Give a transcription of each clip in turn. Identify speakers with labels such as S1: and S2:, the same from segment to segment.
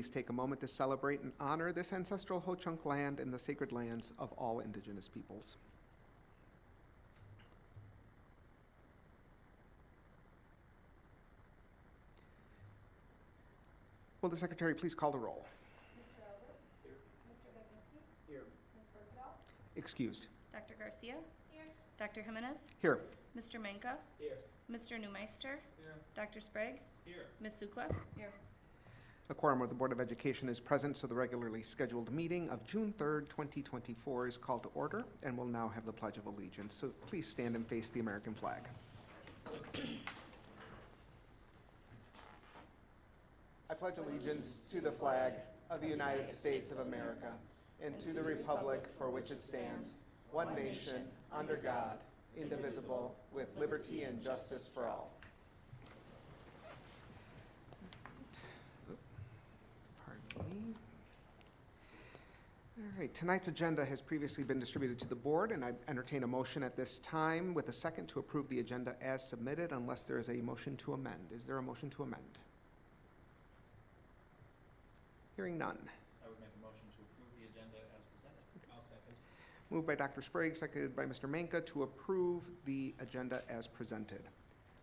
S1: please take a moment to celebrate and honor this ancestral Ho-Chunk land and the sacred lands of all Indigenous peoples. Will the Secretary please call the roll?
S2: Mr. Alberts? Here. Mr. Bednarski?
S3: Here.
S2: Ms. Berkedal?
S1: Excused.
S2: Dr. Garcia? Here. Dr. Jimenez?
S1: Here.
S2: Mr. Manka?
S3: Here.
S2: Mr. Newmeister?
S3: Here.
S2: Dr. Sprague?
S3: Here.
S2: Ms. Sukla? Here.
S1: A quorum of the Board of Education is present, so the regularly scheduled meeting of June 3rd, 2024 is called to order, and we'll now have the Pledge of Allegiance. So please stand and face the American flag. I pledge allegiance to the flag of the United States of America and to the republic for which it stands, one nation, under God, indivisible, with liberty and justice for all. Pardon me. All right, tonight's agenda has previously been distributed to the board, and I entertain a motion at this time with a second to approve the agenda as submitted unless there is a motion to amend. Is there a motion to amend? Hearing none.
S3: I would make a motion to approve the agenda as presented. I'll second.
S1: Moved by Dr. Sprague, seconded by Mr. Manka to approve the agenda as presented.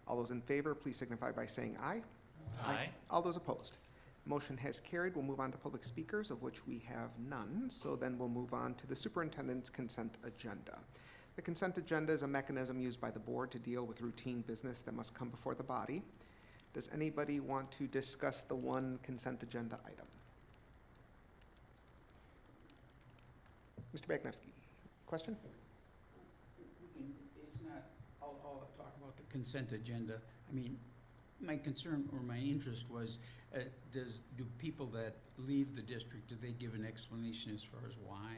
S1: All those in favor, please signify by saying aye.
S3: Aye.
S1: All those opposed. Motion has carried. We'll move on to public speakers, of which we have none. So then we'll move on to the superintendent's consent agenda. The consent agenda is a mechanism used by the board to deal with routine business that must come before the body. Does anybody want to discuss the one consent agenda item? Mr. Bagnevsky, question?
S4: It's not, I'll talk about the consent agenda. I mean, my concern or my interest was, do people that leave the district, do they give an explanation as far as why?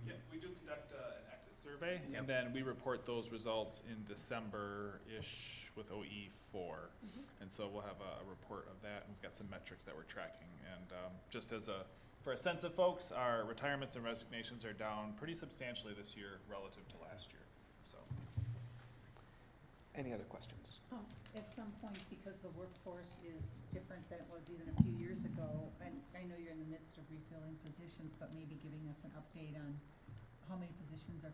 S5: Yeah, we do conduct an exit survey,
S4: Yep.
S5: and then we report those results in December-ish with OE4. And so we'll have a report of that, and we've got some metrics that we're tracking. And just as for a sense of folks, our retirements and resignations are down pretty substantially this year relative to last year, so.
S1: Any other questions?
S6: At some point, because the workforce is different than it was even a few years ago, and I know you're in the midst of refilling positions, but maybe giving us an update on how many positions are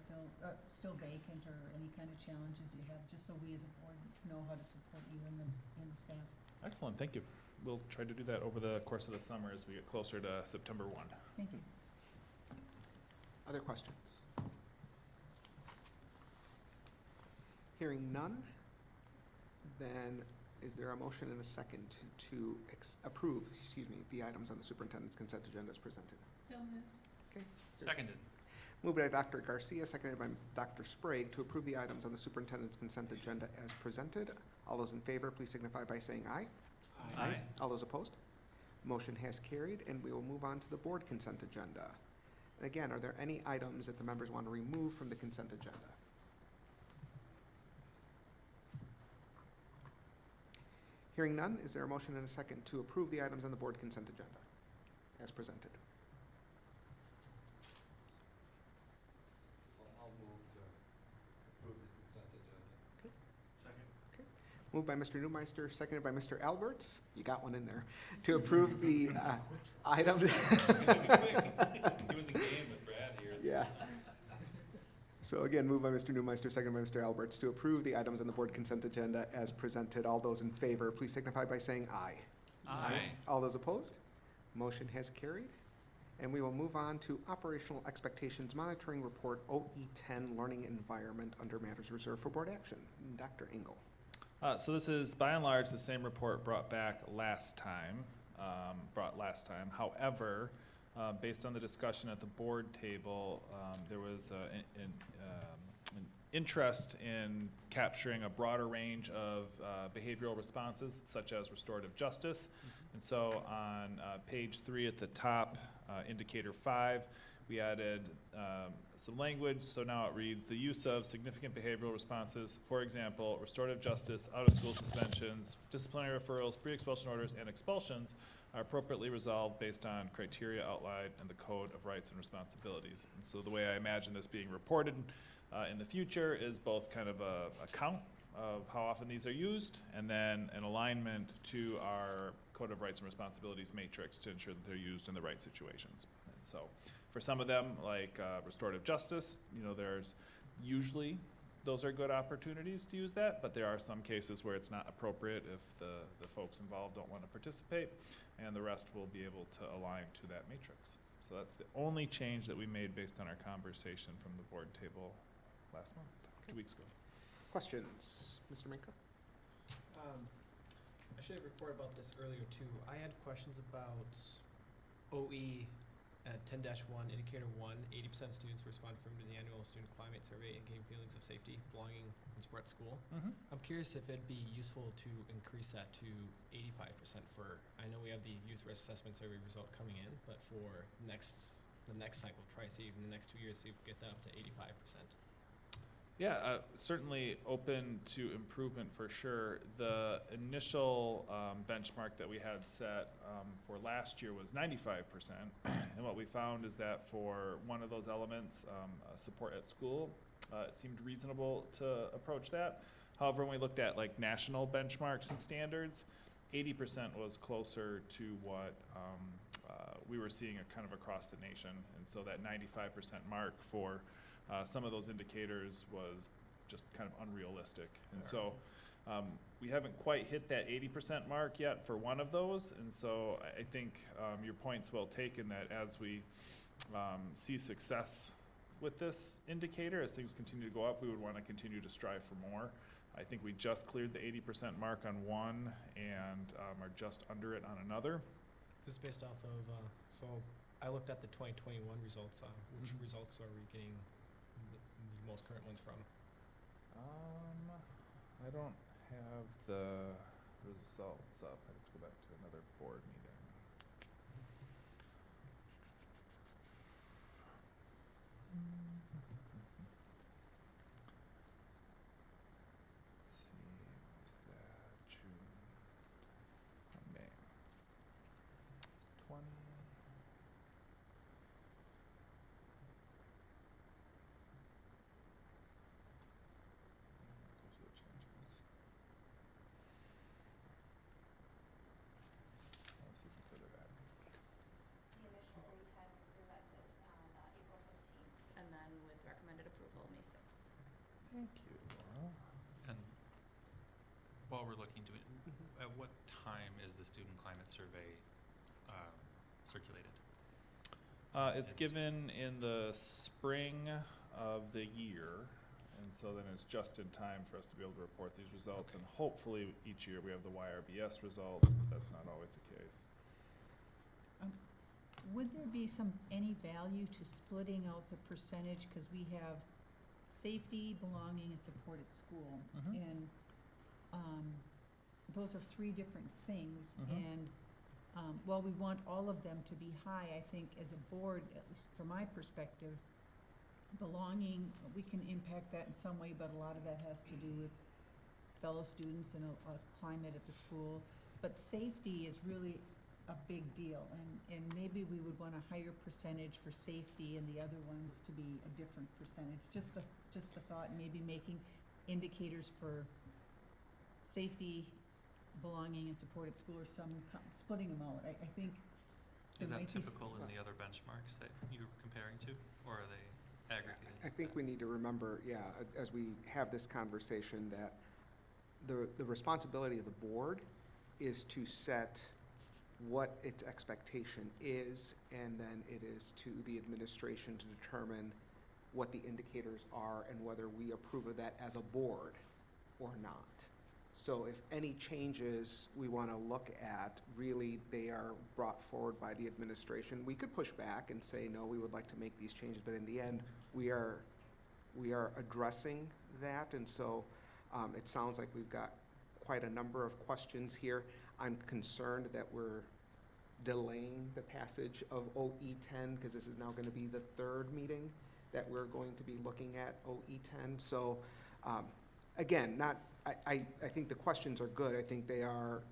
S6: still vacant, or any kind of challenges you have, just so we as a board know how to support you and the staff.
S5: Excellent, thank you. We'll try to do that over the course of the summer as we get closer to September 1.
S6: Thank you.
S1: Other questions? Hearing none, then is there a motion and a second to approve, the items on the superintendent's consent agenda as presented?
S6: So moved.
S1: Okay.
S3: Seconded.
S1: Moved by Dr. Garcia, seconded by Dr. Sprague to approve the items on the superintendent's consent agenda as presented. All those in favor, please signify by saying aye.
S3: Aye.
S1: All those opposed? Motion has carried, and we will move on to the board consent agenda. And again, are there any items that the members want to remove from the consent agenda? Hearing none, is there a motion and a second to approve the items on the board consent agenda as presented?
S7: I'll move to approve the consent agenda.
S3: Second.
S1: Moved by Mr. Newmeister, seconded by Mr. Alberts. You got one in there. To approve the items.
S3: He was a game with Brad here.
S1: Yeah. So again, moved by Mr. Newmeister, seconded by Mr. Alberts to approve the items on the board consent agenda as presented. All those in favor, please signify by saying aye.
S3: Aye.
S1: All those opposed? Motion has carried. And we will move on to Operational Expectations Monitoring Report, OE10 Learning Environment under Matters Reserved for Board Action. Dr. Engel.
S5: So this is by and large the same report brought last time. However, based on the discussion at the board table, there was an interest in capturing a broader range of behavioral responses, such as restorative justice. And so on page 3 at the top, indicator 5, we added some language. So now it reads, the use of significant behavioral responses, for example, restorative justice, out-of-school suspensions, disciplinary referrals, pre-expulsion orders, and expulsions are appropriately resolved based on criteria outlined in the Code of Rights and Responsibilities. And so the way I imagine this being reported in the future is both kind of a count of how often these are used, and then an alignment to our Code of Rights and Responsibilities matrix to ensure that they're used in the right situations. And so, for some of them, like restorative justice, there's usually, those are good opportunities to use that, but there are some cases where it's not appropriate if the folks involved don't want to participate, and the rest will be able to align to that matrix. So that's the only change that we made based on our conversation from the board table last month, 2 weeks ago.
S1: Questions? Mr. Minka?
S8: I should have reported about this earlier too. I had questions about OE at 10-1, indicator 1, 80% of students respond affirmatively to the annual student climate survey and gain feelings of safety, belonging, and support at school. I'm curious if it'd be useful to increase that to 85% for, I know we have the youth risk assessment survey result coming in, but for the next cycle, try to see in the next 2 years, see if we get that up to 85%.
S5: Yeah, certainly open to improvement for sure. The initial benchmark that we had set for last year was 95%. And what we found is that for one of those elements, support at school, it seemed reasonable to approach that. However, when we looked at like national benchmarks and standards, 80% was closer to what we were seeing kind of across the nation. And so that 95% mark for some of those indicators was just kind of unrealistic. And so we haven't quite hit that 80% mark yet for one of those. And so I think your point's well taken that as we see success with this indicator, as things continue to go up, we would want to continue to strive for more. I think we just cleared the 80% mark on one and are just under it on another.
S8: This is based off of, so I looked at the 2021 results. Which results are we getting the most current ones from?
S5: I don't have the results up. I have to go back to another board meeting. Let's see, was that June, May, 20. Those are the changes. Let's see if we could have added.
S2: The initial read time was presented on April 15th, and then with recommended approval, May 6th.
S5: Thank you, Laura.
S9: And while we're looking to it, at what time is the student climate survey circulated?
S5: It's given in the spring of the year, and so then it's just in time for us to be able to report these results.
S9: Okay.
S5: And hopefully each year we have the YRBS results, but that's not always the case.
S6: Would there be any value to splitting out the percentage, because we have safety, belonging, and support at school? And those are three different things, and while we want all of them to be high, I think as a board, at least from my perspective, belonging, we can impact that in some way, but a lot of that has to do with fellow students and a climate at the school. But safety is really a big deal, and maybe we would want a higher percentage for safety and the other ones to be a different percentage. Just a thought, maybe making indicators for safety, belonging, and support at school, or splitting them out. I think
S9: Is
S6: there
S9: that
S6: might be
S9: typical in the other benchmarks that you're comparing to, or are they aggregated?
S1: I think we need to remember, as we have this conversation, that the responsibility of the board is to set what its expectation is, and then it is to the administration to determine what the indicators are and whether we approve of that as a board or not. So if any changes we want to look at, really they are brought forward by the administration. We could push back and say, no, we would like to make these changes, but in the end, we are addressing that. And so it sounds like we've got quite a number of questions here. I'm concerned that we're delaying the passage of OE10, because this is now going to be the third meeting that we're going to be looking at OE10. So again, I think the questions are good. I think they are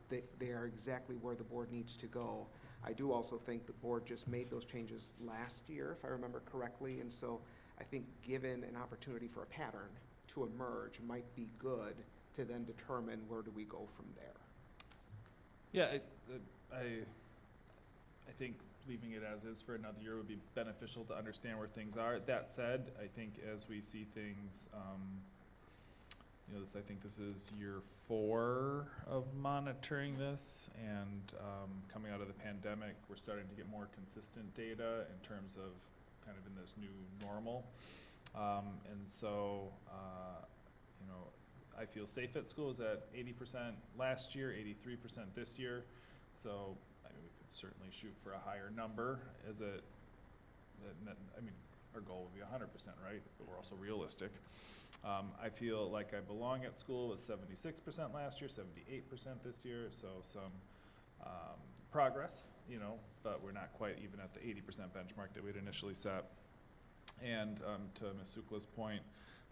S1: exactly where the board needs to go. I do also think the board just made those changes last year, if I remember correctly, and so I think given an opportunity for a pattern to emerge might be good to then determine where do we go from there.
S5: Yeah, I think leaving it as is for another year would be beneficial to understand where things are. That said, I think as we see things, I think this is year 4 of monitoring this, and coming out of the pandemic, we're starting to get more consistent data in terms of kind of in this new normal. And so, I feel safe at school is at 80% last year, 83% this year. So, we could certainly shoot for a higher number. Our goal would be 100%, right? But we're also realistic. I feel like I belong at school was 76% last year, 78% this year. So some progress, but we're not quite even at the 80% benchmark that we'd initially set. And to Ms. Sukla's point,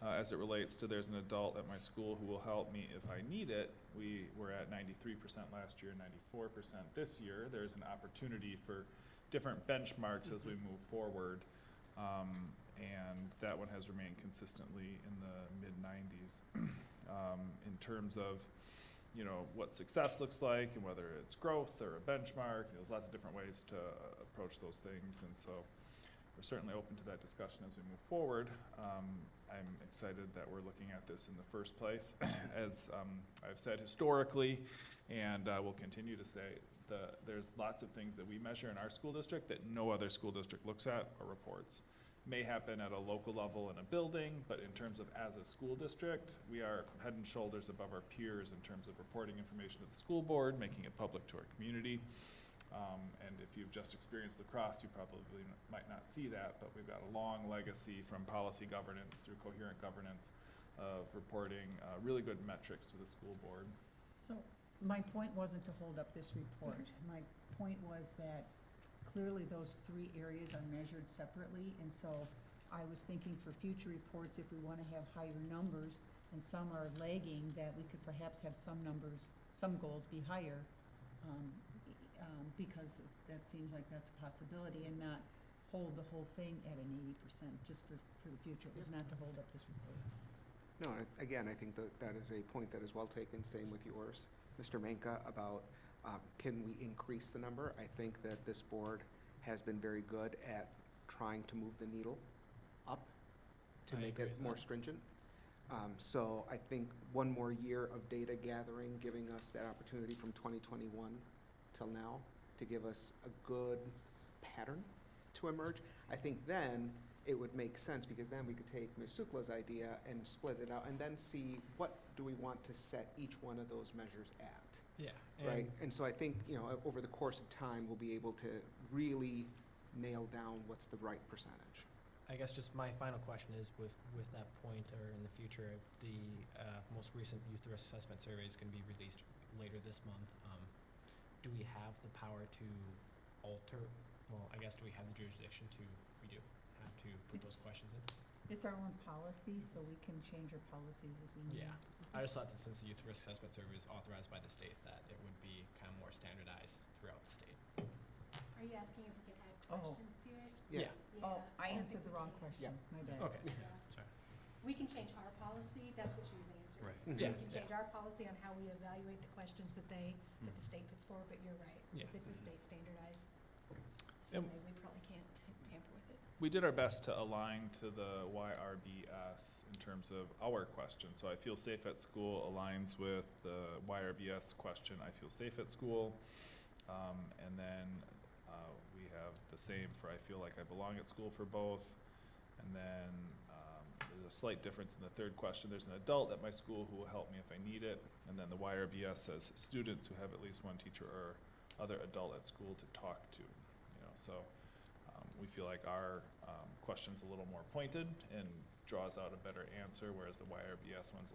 S5: as it relates to there's an adult at my school who will help me if I need it, we were at 93% last year, 94% this year. There's an opportunity for different benchmarks as we move forward, and that one has remained consistently in the mid-90s. In terms of, what success looks like and whether it's growth or a benchmark, there's lots of different ways to approach those things, and so we're certainly open to that discussion as we move forward. I'm excited that we're looking at this in the first place. As I've said historically, and will continue to say, there's lots of things that we measure in our school district that no other school district looks at or reports. May happen at a local level in a building, but in terms of as a school district, we are head and shoulders above our peers in terms of reporting information to the school board, making it public to our community. And if you've just experienced the Crosse, you probably might not see that, but we've got a long legacy from policy governance through coherent governance of reporting really good metrics to the school board.
S6: So my point wasn't to hold up this report. My point was that clearly those 3 areas are measured separately, and so I was thinking for future reports, if we want to have higher numbers and some are lagging, that we could perhaps have some goals be higher, because that seems like that's a possibility, and not hold the whole thing at an 80% just for the future. It was not to hold up this report.
S1: No, again, I think that is a point that is well taken, same with yours, Mr. Manka, about can we increase the number? I think that this board has been very good at trying to move the needle up to
S8: I
S1: make
S8: agree
S1: it
S8: with
S1: more
S8: that.
S1: stringent. So I think one more year of data gathering, giving us that opportunity from 2021 till now to give us a good pattern to emerge. I think then it would make sense, because then we could take Ms. Sukla's idea and split it out and then see what do we want to set each one of those measures at.
S8: Yeah.
S1: Right, and so I think, over the course of time, we'll be able to really nail down what's the right percentage.
S8: I guess just my final question is with that point, or in the future, the most recent youth risk assessment survey is going to be released later this month. Do we have the power to alter, do we have the jurisdiction to, we do have to put those questions in?
S6: It's our own policy, so we can change our policies as we need.
S8: Yeah. I just thought that since the youth risk assessment survey is authorized by the state, that it would be kind of more standardized throughout the state.
S2: Are you asking if we can add
S6: Oh.
S2: questions to it?
S8: Yeah.
S6: Oh,
S2: Yeah,
S6: I
S2: don't
S6: answered
S2: think
S6: the
S2: we
S6: wrong
S2: can.
S6: question, my bad.
S8: Okay.
S2: Yeah.
S8: Sorry.
S2: We can change our policy, that's what she was answering.
S9: Right.
S8: Yeah.
S2: We can change our policy on how we evaluate the questions that the state puts forward, but you're right.
S8: Yeah.
S2: If it's a state standardized
S5: And-
S2: survey, we probably can't tamper with it.
S5: We did our best to align to the YRBS in terms of our question. So I feel safe at school aligns with the YRBS question, I feel safe at school. And then we have the same for I feel like I belong at school for both. And then there's a slight difference in the third question. There's an adult at my school who will help me if I need it. And then the YRBS says students who have at least one teacher or other adult at school to talk to. So we feel like our question's a little more pointed and draws out a better answer, whereas the YRBS one's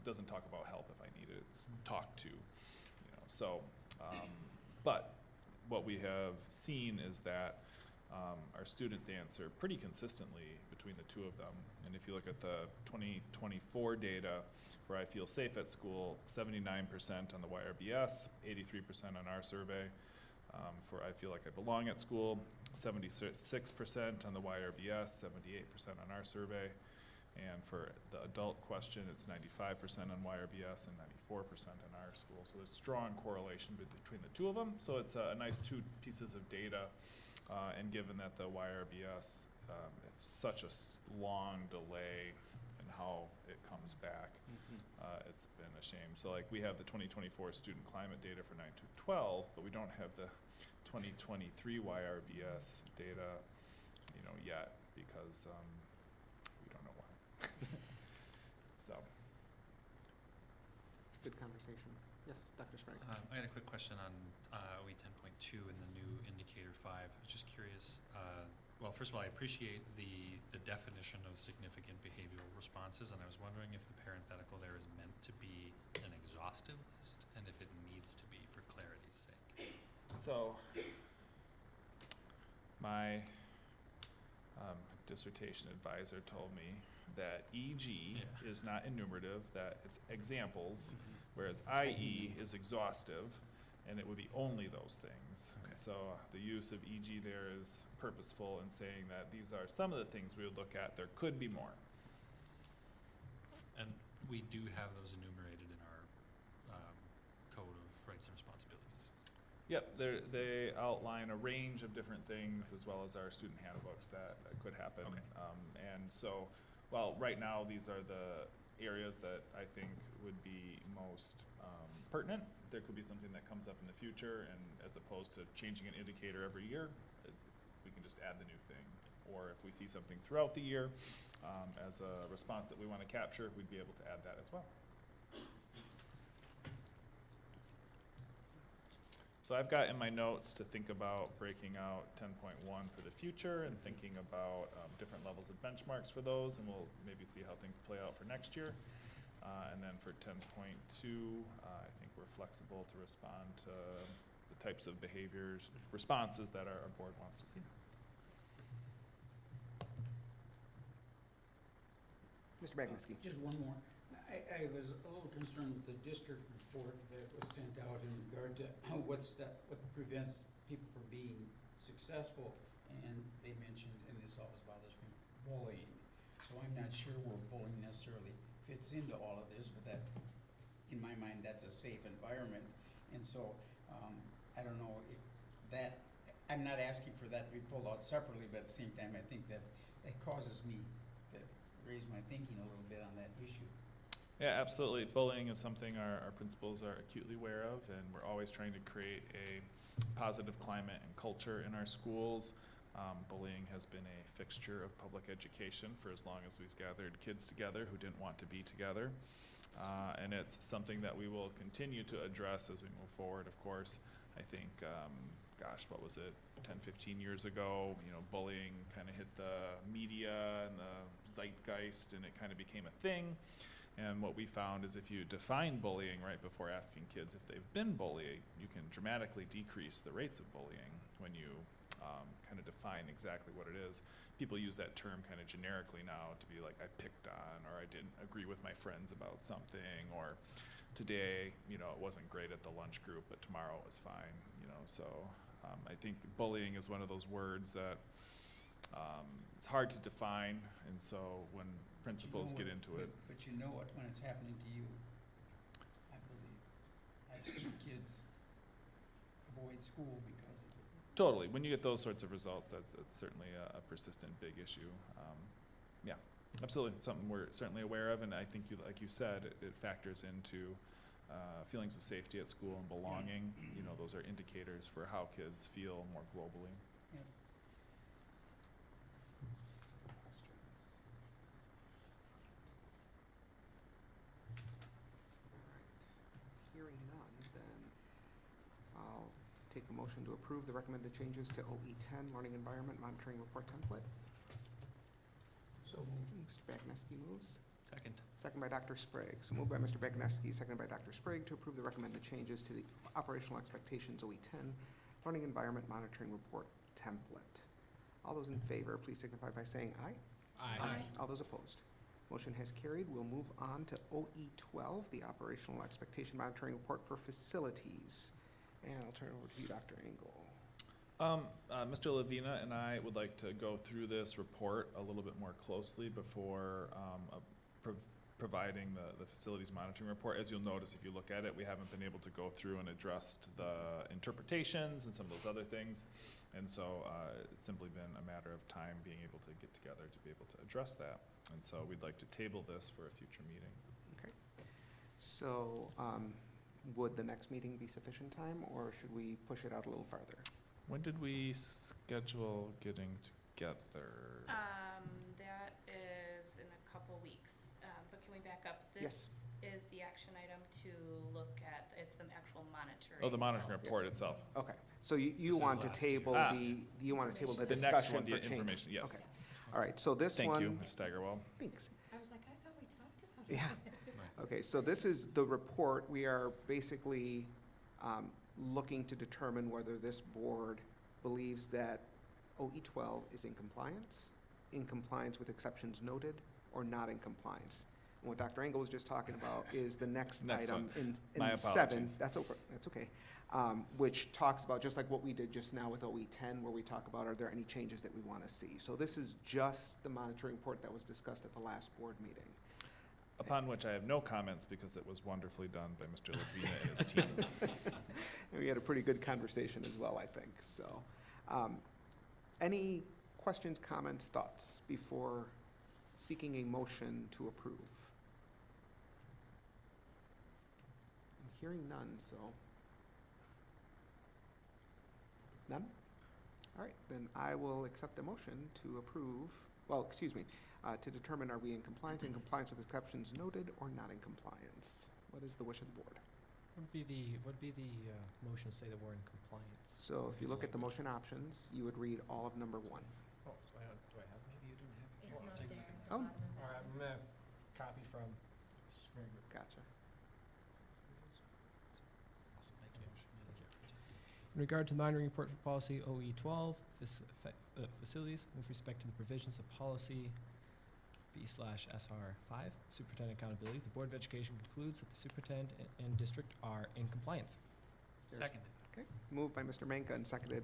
S5: doesn't talk about help if I need it, it's talk to, So, but what we have seen is that our students answer pretty consistently between the two of them. And if you look at the 2024 data for I feel safe at school, 79% on the YRBS, 83% on our survey. For I feel like I belong at school, 76% on the YRBS, 78% on our survey. And for the adult question, it's 95% on YRBS and 94% in our school. So there's strong correlation between the two of them. So it's a nice two pieces of data. And given that the YRBS, it's such a long delay in how it comes back, it's been a shame. So like we have the 2024 student climate data for 9 to 12, but we don't have the 2023 YRBS data, yet because we don't know why. So.
S1: Good conversation. Yes, Dr. Sprague.
S9: I had a quick question on OE 10.2 and the new indicator 5. I was just curious, well, first of all, I appreciate the definition of significant behavioral responses, and I was wondering if the parenthetical there is meant to be an exhaustive list and if it needs to be for clarity's sake.
S5: So, my dissertation advisor told me that EG is not enumerative, that it's examples, whereas IE is exhaustive, and it would be only those things.
S9: Okay.
S5: And so the use of EG there is purposeful in saying that these are some of the things we would look at. There could be more.
S9: And we do have those enumerated in our Code of Rights and Responsibilities.
S5: Yep, they outline a range of different things as well as our student handbooks that could happen.
S9: Okay.
S5: And so, well, right now these are the areas that I think would be most pertinent. There could be something that comes up in the future, and as opposed to changing an indicator every year, we can just add the new thing. Or if we see something throughout the year as a response that we want to capture, we'd be able to add that as well. So I've got in my notes to think about breaking out 10.1 for the future and thinking about different levels of benchmarks for those, and we'll maybe see how things play out for next year. And then for 10.2, I think we're flexible to respond to the types of behaviors, responses that our board wants to see.
S1: Mr. Bagneski.
S4: Just one more. I was a little concerned with the district report that was sent out in regard to what prevents people from being successful. And they mentioned, and this always bothers me, bullying. So I'm not sure where bullying necessarily fits into all of this, but that, in my mind, that's a safe environment. And so I don't know if that, I'm not asking for that to be pulled out separately, but at the same time, I think that causes me to raise my thinking a little bit on that issue.
S5: Yeah, absolutely. Bullying is something our principals are acutely aware of, and we're always trying to create a positive climate and culture in our schools. Bullying has been a fixture of public education for as long as we've gathered kids together who didn't want to be together. And it's something that we will continue to address as we move forward, of course. I think, gosh, what was it, 10, 15 years ago, bullying kind of hit the media and the zeitgeist, and it kind of became a thing. And what we found is if you define bullying right before asking kids if they've been bullied, you can dramatically decrease the rates of bullying when you kind of define exactly what it is. People use that term kind of generically now to be like, I picked on, or I didn't agree with my friends about something, or today, it wasn't great at the lunch group, but tomorrow it was fine, So I think bullying is one of those words that it's hard to define, and so when principals get into it.
S4: But you know it when it's happening to you, I believe. I've seen kids avoid school because of it.
S5: Totally. When you get those sorts of results, that's certainly a persistent big issue. Yeah, absolutely. It's something we're certainly aware of, and I think, like you said, it factors into feelings of safety at school and belonging. Those are indicators for how kids feel more globally.
S4: Yep.
S1: Questions? All right. Hearing none, then I'll take a motion to approve the recommended changes to OE 10 Learning Environment Monitoring Report Template.
S4: So moved.
S1: Mr. Bagneski moves.
S9: Second.
S1: Second by Dr. Sprague. So moved by Mr. Bagneski, seconded by Dr. Sprague to approve the recommended changes to the Operational Expectations OE 10 Learning Environment Monitoring Report Template. All those in favor, please signify by saying aye.
S8: Aye.
S1: All those opposed. Motion has carried. We'll move on to OE 12, the Operational Expectation Monitoring Report for Facilities. And I'll turn it over to you, Dr. Engel.
S5: Mr. Lavina and I would like to go through this report a little bit more closely before providing the facilities monitoring report. As you'll notice, if you look at it, we haven't been able to go through and address the interpretations and some of those other things. And so it's simply been a matter of time being able to get together to be able to address that. And so we'd like to table this for a future meeting.
S1: Okay. So, would the next meeting be sufficient time, or should we push it out a little farther?
S5: When did we schedule getting together?
S2: That is in a couple weeks, but can we back up?
S1: Yes.
S2: This is the action item to look at, it's the actual monitoring.
S5: Oh, the monitoring report
S1: Yes.
S5: itself.
S1: Okay, so you
S9: This is
S1: want to
S9: last year.
S1: table
S5: Ah.
S1: you want to table the
S5: The
S1: discussion
S5: next one,
S1: for
S5: the
S1: change?
S5: information, yes.
S1: Okay. All right, so this one.
S5: Thank you, Ms. Steigerwald.
S1: Thanks.
S6: I was like, I thought we talked about it.
S1: Yeah. Okay, so this is the report. We are basically looking to determine whether this board believes that OE12 is in compliance with exceptions noted, or not in compliance. And what Dr. Engel was just talking about is the next
S5: Next
S1: item in
S5: My
S1: 7.
S5: apologies.
S1: That's okay. Which talks about, just like what we did just now with OE10, where we talk about, are there any changes that we want to see? So this is just the monitoring report that was discussed at the last board meeting.
S5: Upon which I have no comments because it was wonderfully done by Mr. Lavina and his team.
S1: And we had a pretty good conversation as well, I think, so. Any questions, comments, thoughts before seeking a motion to approve? I'm hearing none, so. None? All right, then I will accept a motion to approve, to determine are we in compliance with exceptions noted or not in compliance? What is the wish of the board?
S8: Would be the motion say that we're in compliance?
S1: So if you look at the motion options, you would read all of number 1.
S8: Oh, do I have?
S9: Maybe you didn't have it.
S2: It's
S9: I'll
S2: not
S9: take
S2: there.
S9: it.
S2: at the
S1: Oh.
S2: bottom of
S8: All right,
S2: that.
S8: I'm gonna copy from.
S1: Gotcha.
S9: Awesome, thank you.
S8: In regard to monitoring report for policy OE12, facilities, with respect to the provisions of policy B/SR5, superintendent accountability, the Board of Education concludes that the superintendent and district are in compliance.
S9: Seconded.
S1: Okay, moved by Mr. Manka and seconded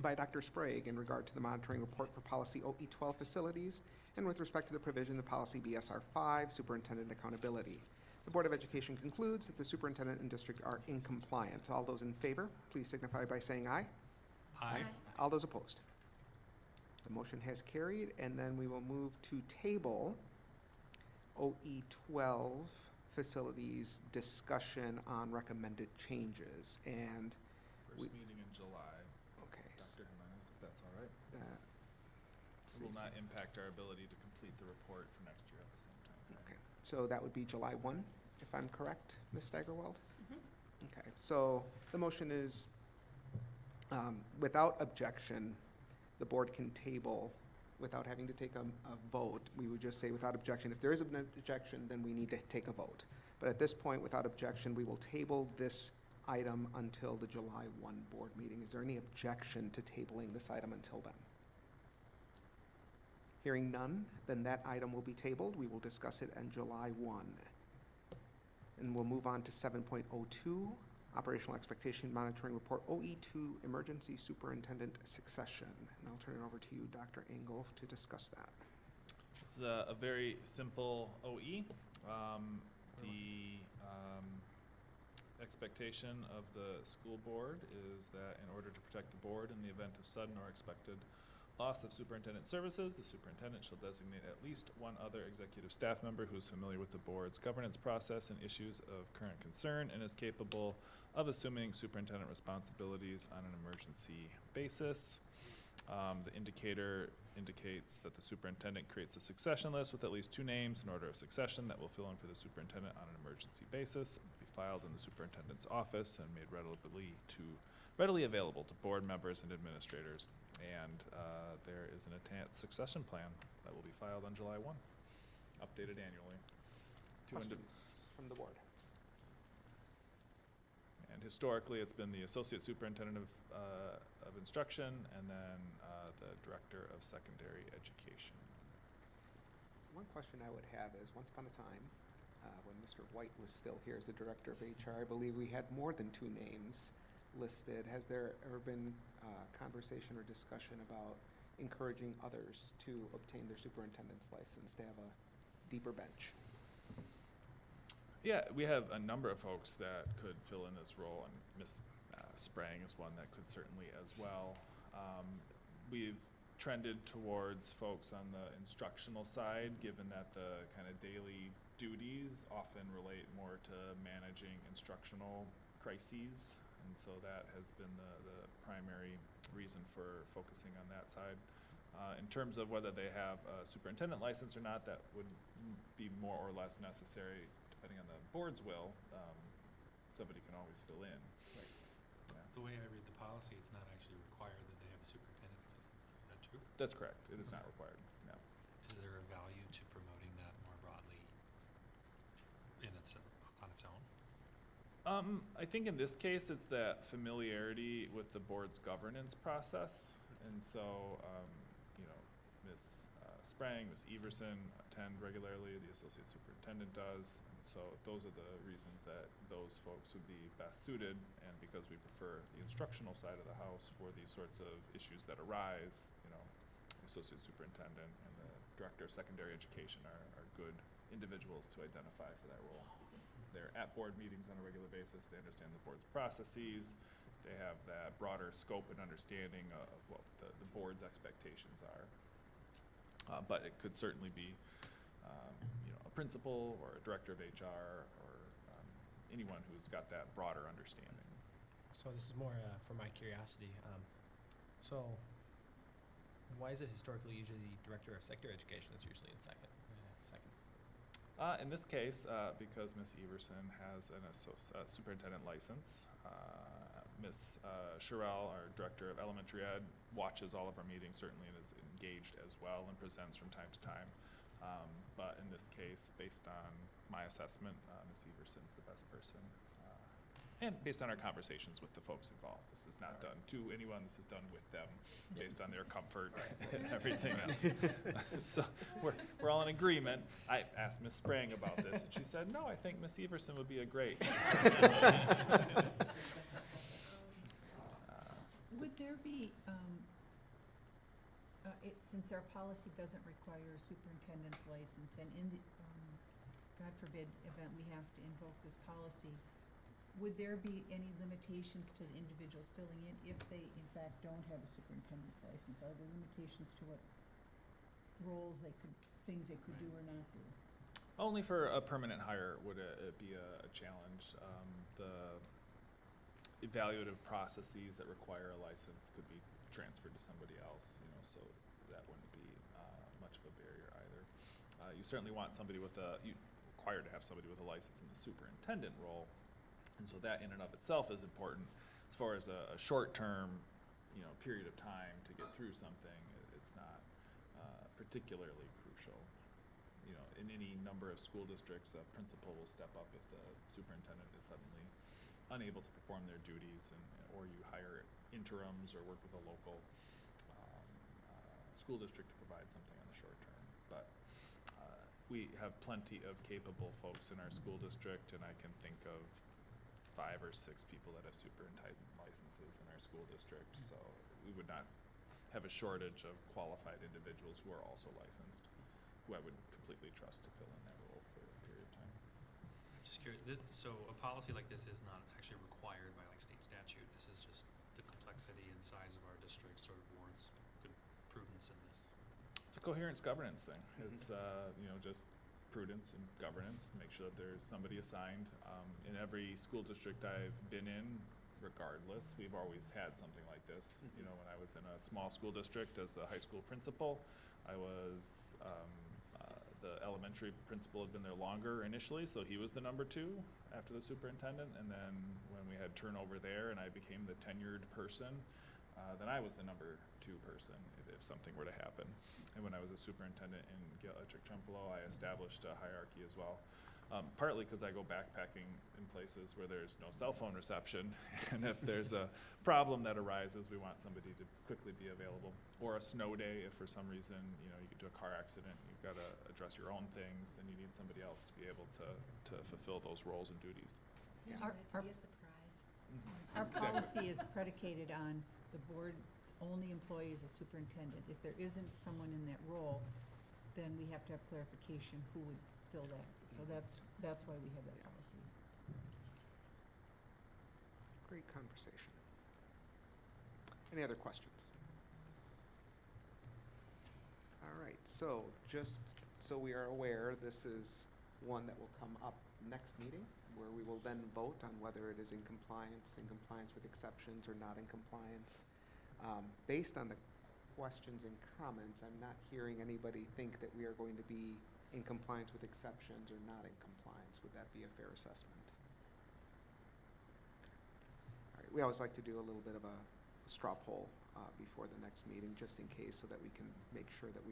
S1: by Dr. Sprague in regard to the monitoring report for policy OE12 facilities and with respect to the provision of policy BSR5, superintendent accountability. The Board of Education concludes that the superintendent and district are in compliance. All those in favor, please signify by saying aye.
S9: Aye.
S1: All those opposed? The motion has carried, and then we will move to table OE12 facilities discussion on recommended changes. And,
S5: First
S1: We-
S5: meeting in July,
S1: okay,
S5: Dr. Jimenez, if that's all right.
S1: that.
S5: It will not impact our ability to complete the report for next year at the same time.
S1: Okay, so that would be July 1, if I'm correct, Ms. Steigerwald?
S2: Mhm.
S1: Okay, so the motion is, without objection, the board can table without having to take a vote. We would just say without objection. If there is an objection, then we need to take a vote. But at this point, without objection, we will table this item until the July 1 board meeting. Is there any objection to tabling this item until then? Hearing none, then that item will be tabled. We will discuss it on July 1. And we'll move on to 7.02, Operational Expectation Monitoring Report, OE2, Emergency Superintendent Succession. And I'll turn it over to you, Dr. Engel, to discuss that.
S5: This is a very simple OE. The expectation of the school board is that in order to protect the board in the event of sudden or expected loss of superintendent services, the superintendent shall designate at least one other executive staff member who is familiar with the board's governance process and issues of current concern and is capable of assuming superintendent responsibilities on an emergency basis. The indicator indicates that the superintendent creates a succession list with at least 2 names in order of succession that will fill in for the superintendent on an emergency basis, be filed in the superintendent's office and made readily available to board members and administrators. And there is an attached succession plan that will be filed on July 1, updated annually.
S1: Questions from the board?
S5: And historically, it's been the associate superintendent of instruction and then the director of secondary education.
S1: One question I would have is, once upon a time, when Mr. White was still here as the director of HR, I believe we had more than 2 names listed. Has there ever been conversation or discussion about encouraging others to obtain their superintendent's license, to have a deeper bench?
S5: Yeah, we have a number of folks that could fill in this role, and Ms. Sprang is one that could certainly as well. We've trended towards folks on the instructional side, given that the kind of daily duties often relate more to managing instructional crises. And so that has been the primary reason for focusing on that side. In terms of whether they have a superintendent license or not, that would be more or less necessary depending on the board's will. Somebody can always fill in.
S9: The way I read the policy, it's not actually required that they have a superintendent's license. Is that true?
S5: That's correct. It is not required. No.
S9: Is there a value to promoting that more broadly on its own?
S5: I think in this case, it's that familiarity with the board's governance process. And so, Ms. Sprang, Ms. Everson attend regularly, the associate superintendent does. And so those are the reasons that those folks would be best suited. And because we prefer the instructional side of the house for these sorts of issues that arise, the associate superintendent and the director of secondary education are good individuals to identify for that role. They're at board meetings on a regular basis. They understand the board's processes. They have that broader scope and understanding of what the board's expectations are. But it could certainly be, a principal or a director of HR or anyone who's got that broader understanding.
S8: So this is more for my curiosity. So why is it historically usually the director of secondary education that's usually in second?
S5: In this case, because Ms. Everson has an superintendent license, Ms. Sherrill, our director of elementary ed, watches all of our meetings certainly and is engaged as well and presents from time to time. But in this case, based on my assessment, Ms. Everson's the best person. And based on our conversations with the folks involved. This is not done to anyone, this is done with them, based on their comfort and everything else. So we're all in agreement. I asked Ms. Sprang about this, and she said, no, I think Ms. Everson would be a great person.
S6: Would there be, since our policy doesn't require a superintendent's license, and in the, God forbid, event we have to invoke this policy, would there be any limitations to the individuals filling in if they, in fact, don't have a superintendent's license? Are there limitations to what roles they could, things they could do or not do?
S5: Only for a permanent hire would it be a challenge. The evaluative processes that require a license could be transferred to somebody else, so that wouldn't be much of a barrier either. You certainly want somebody you require to have somebody with a license in the superintendent role. And so that in and of itself is important. As far as a short-term, period of time to get through something, it's not particularly crucial. In any number of school districts, a principal will step up if the superintendent is suddenly unable to perform their duties, or you hire interims or work with a local school district to provide something on the short term. But we have plenty of capable folks in our school district, and I can think of 5 or 6 people that have superintendent licenses in our school district, so we would not have a shortage of qualified individuals who are also licensed, who I would completely trust to fill in that role for a period of time.
S9: I'm just curious, so a policy like this is not actually required by state statute. This is just the complexity and size of our district sort of warrants good prudence in this.
S5: It's a coherence governance thing. It's, just prudence and governance, make sure that there's somebody assigned. In every school district I've been in, regardless, we've always had something like this. When I was in a small school district as the high school principal, I was, the elementary principal had been there longer initially, so he was the number 2 after the superintendent. And then when we had turnover there and I became the tenured person, then I was the number 2 person if something were to happen. And when I was a superintendent in Gale Electric Trempealeau, I established a hierarchy as well. Partly because I go backpacking in places where there's no cell phone reception, and if there's a problem that arises, we want somebody to quickly be available. Or a snow day, if for some reason, you get into a car accident, you've got to address your own things, then you need somebody else to be able to fulfill those roles and duties.
S6: Our
S2: be a surprise.
S6: Our
S5: Exactly.
S6: policy is predicated on the board's only employee is a superintendent. If there isn't someone in that role, then we have to have clarification who would fill that. So that's why we have that policy.
S1: Great conversation. Any other questions? All right, so just so we are aware, this is one that will come up next meeting, where we will then vote on whether it is in compliance with exceptions, or not in compliance. Based on the questions and comments, I'm not hearing anybody think that we are going to be in compliance with exceptions or not in compliance. Would that be a fair assessment? All right, we always like to do a little bit of a straw poll before the next meeting, just in case, so that we can make sure that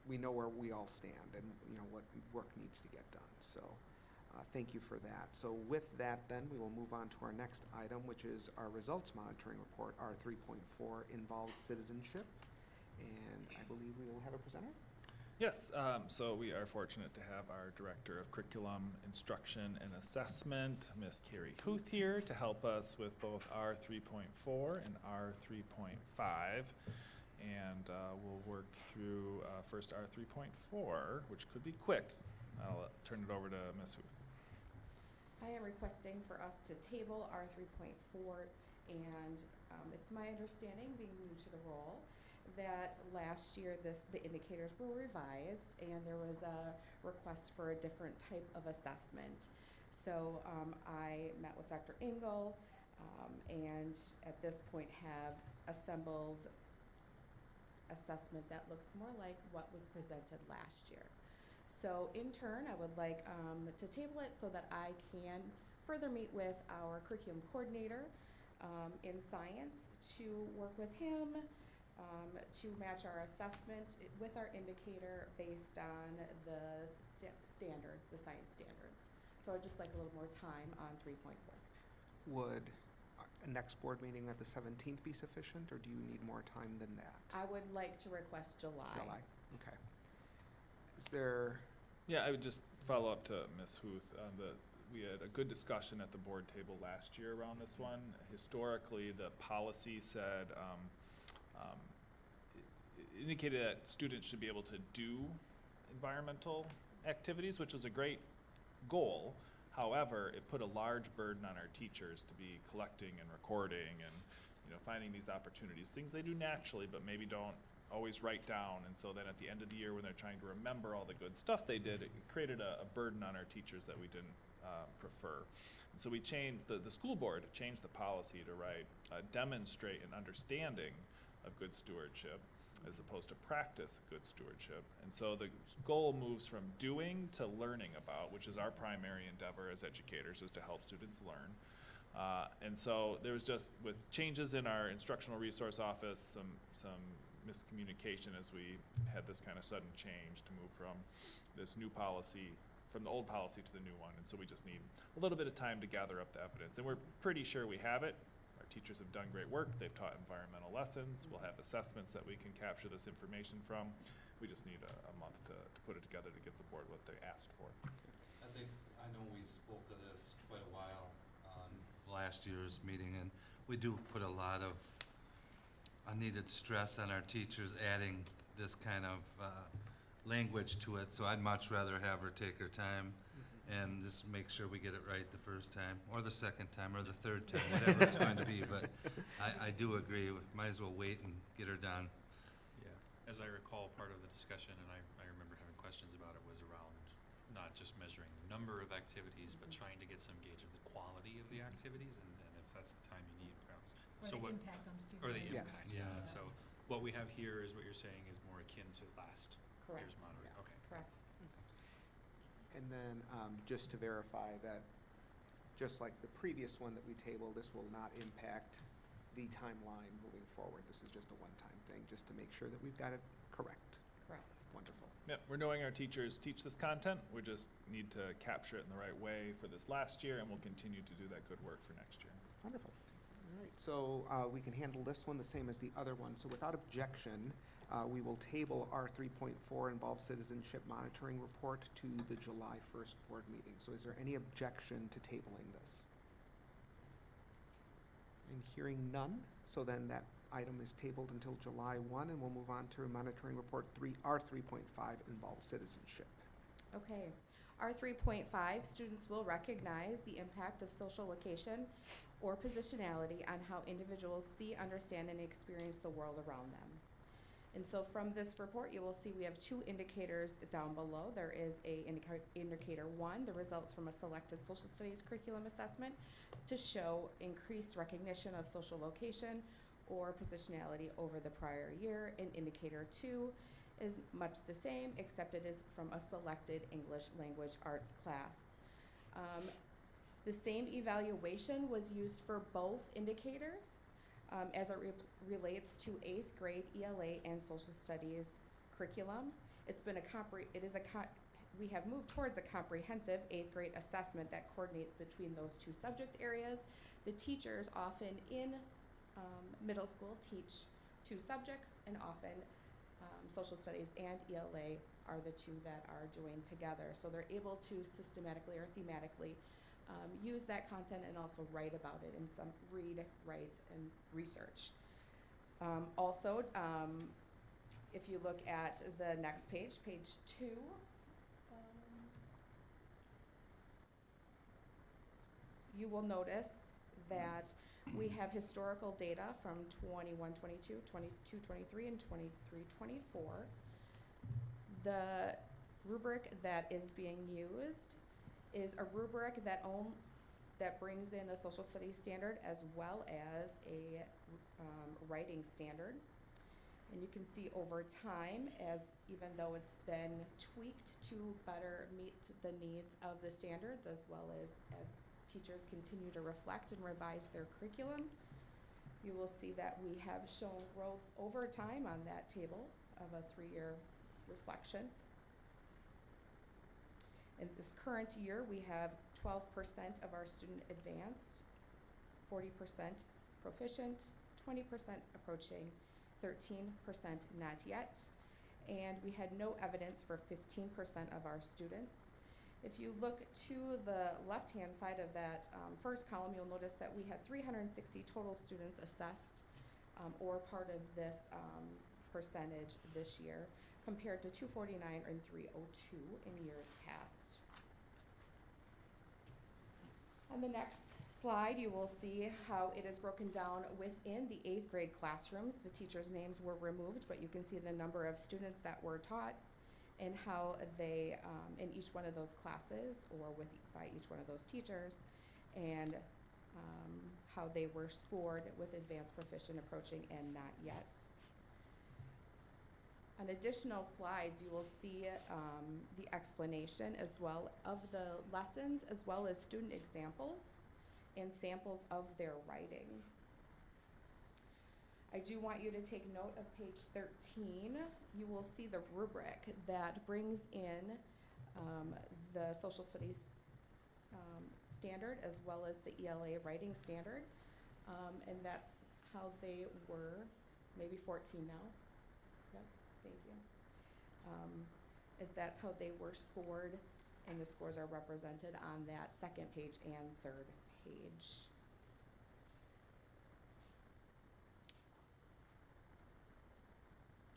S1: we know where we all stand and, you know, what work needs to get done. So thank you for that. So with that, then, we will move on to our next item, which is our results monitoring report, R 3.4, involved citizenship. And I believe we will have a presenter.
S5: Yes, so we are fortunate to have our Director of Curriculum, Instruction, and Assessment, Ms. Carrie Huth, here to help us with both R 3.4 and R 3.5. And we'll work through first R 3.4, which could be quick. I'll turn it over to Ms. Huth.
S2: I am requesting for us to table R 3.4, and it's my understanding, being new to the role, that last year the indicators were revised, and there was a request for a different type of assessment. So I met with Dr. Engel, and at this point have assembled assessment that looks more like what was presented last year. So in turn, I would like to table it so that I can further meet with our curriculum coordinator in science to work with him to match our assessment with our indicator based on the standards, the science standards. So I'd just like a little more time on 3.4.
S1: Would a next board meeting at the 17th be sufficient, or do you need more time than that?
S2: I would like to request July.
S1: July, okay. Is there,
S5: Yeah, I would just follow up to Ms. Huth. We had a good discussion at the board table last year around this one. Historically, the policy said, it indicated that students should be able to do environmental activities, which was a great goal. However, it put a large burden on our teachers to be collecting and recording and, you know, finding these opportunities, things they do naturally but maybe don't always write down. And so then at the end of the year, when they're trying to remember all the good stuff they did, it created a burden on our teachers that we didn't prefer. And so we changed, the school board changed the policy to write demonstrate an understanding of good stewardship as opposed to practice good stewardship. And so the goal moves from doing to learning about, which is our primary endeavor as educators, is to help students learn. And so there was just, with changes in our instructional resource office, some miscommunication as we had this kind of sudden change to move from this new policy, from the old policy to the new one. And so we just need a little bit of time to gather up the evidence. And we're pretty sure we have it. Our teachers have done great work. They've taught environmental lessons. We'll have assessments that we can capture this information from. We just need a month to put it together to give the board what they asked for.
S7: I know we spoke of this quite a while on last year's meeting, and we do put a lot of unneeded stress on our teachers adding this kind of language to it, so I'd much rather have her take her time and just make sure we get it right the first time, or the second time, or the third time, whatever it's going to be. But I do agree, we might as well wait and get her done.
S9: Yeah, as I recall, part of the discussion, and I remember having questions about it, was around not just measuring the number of activities, but trying to get some gauge of the quality of the activities, and if that's the time you need, perhaps.
S6: Or
S9: So
S6: the
S9: what,
S6: impact on students.
S9: or the
S1: Yes.
S9: impact, yeah. So what we have here is what you're saying is more akin to last
S2: Correct.
S9: year's monitoring. Okay.
S2: Correct.
S1: and then just to verify that, just like the previous one that we tabled, this will not impact the timeline moving forward. This is just a one-time thing, just to make sure that we've got it correct.
S2: Correct.
S1: Wonderful.
S5: Yep, we're knowing our teachers teach this content. We just need to capture it in the right way for this last year, and we'll continue to do that good work for next year.
S1: Wonderful. All right, so we can handle this one the same as the other one. So without objection, we will table our 3.4 involved citizenship monitoring report to the July 1st board meeting. So is there any objection to tabling this? And hearing none, so then that item is tabled until July 1, and we'll move on to monitoring report 3, R3.5, involved citizenship.
S2: Okay. R3.5, students will recognize the impact of social location or positionality on how individuals see, understand, and experience the world around them. And so from this report, you will see we have 2 indicators down below. There is indicator 1, the results from a selected social studies curriculum assessment to show increased recognition of social location or positionality over the prior year. And indicator 2 is much the same, except it is from a selected English language arts class. The same evaluation was used for both indicators as it relates to 8th grade ELA and social studies curriculum. We have moved towards a comprehensive 8th grade assessment that coordinates between those 2 subject areas. The teachers often in middle school teach 2 subjects, and often social studies and ELA are the 2 that are doing together. So they're able to systematically or thematically use that content and also write about it in some read, write, and research. Also, if you look at the next page, page 2, you will notice that we have historical data from 21-22, 22-23, and 23-24. The rubric that is being used is a rubric that brings in a social studies standard as well as a writing standard. And you can see over time, as even though it's been tweaked to better meet the needs of the standards, as well as teachers continue to reflect and revise their curriculum, you will see that we have shown growth over time on that table of a 3-year reflection. In this current year, we have 12% of our student advanced, 40% proficient, 20% approaching, 13% not yet, and we had no evidence for 15% of our students. If you look to the left-hand side of that first column, you'll notice that we had 360 total students assessed or part of this percentage this year, compared to 249 and 302 in years past. On the next slide, you will see how it is broken down within the 8th grade classrooms. The teachers' names were removed, but you can see the number of students that were taught and how they, in each one of those classes or by each one of those teachers, and how they were scored with advanced, proficient, approaching, and not yet. On additional slides, you will see the explanation as well of the lessons, as well as student examples and samples of their writing. I do want you to take note of page 13. You will see the rubric that brings in the social studies standard as well as the ELA writing standard. And that's how they were, maybe 14 now. Yep, thank you. That's how they were scored, and the scores are represented on that second page and third page.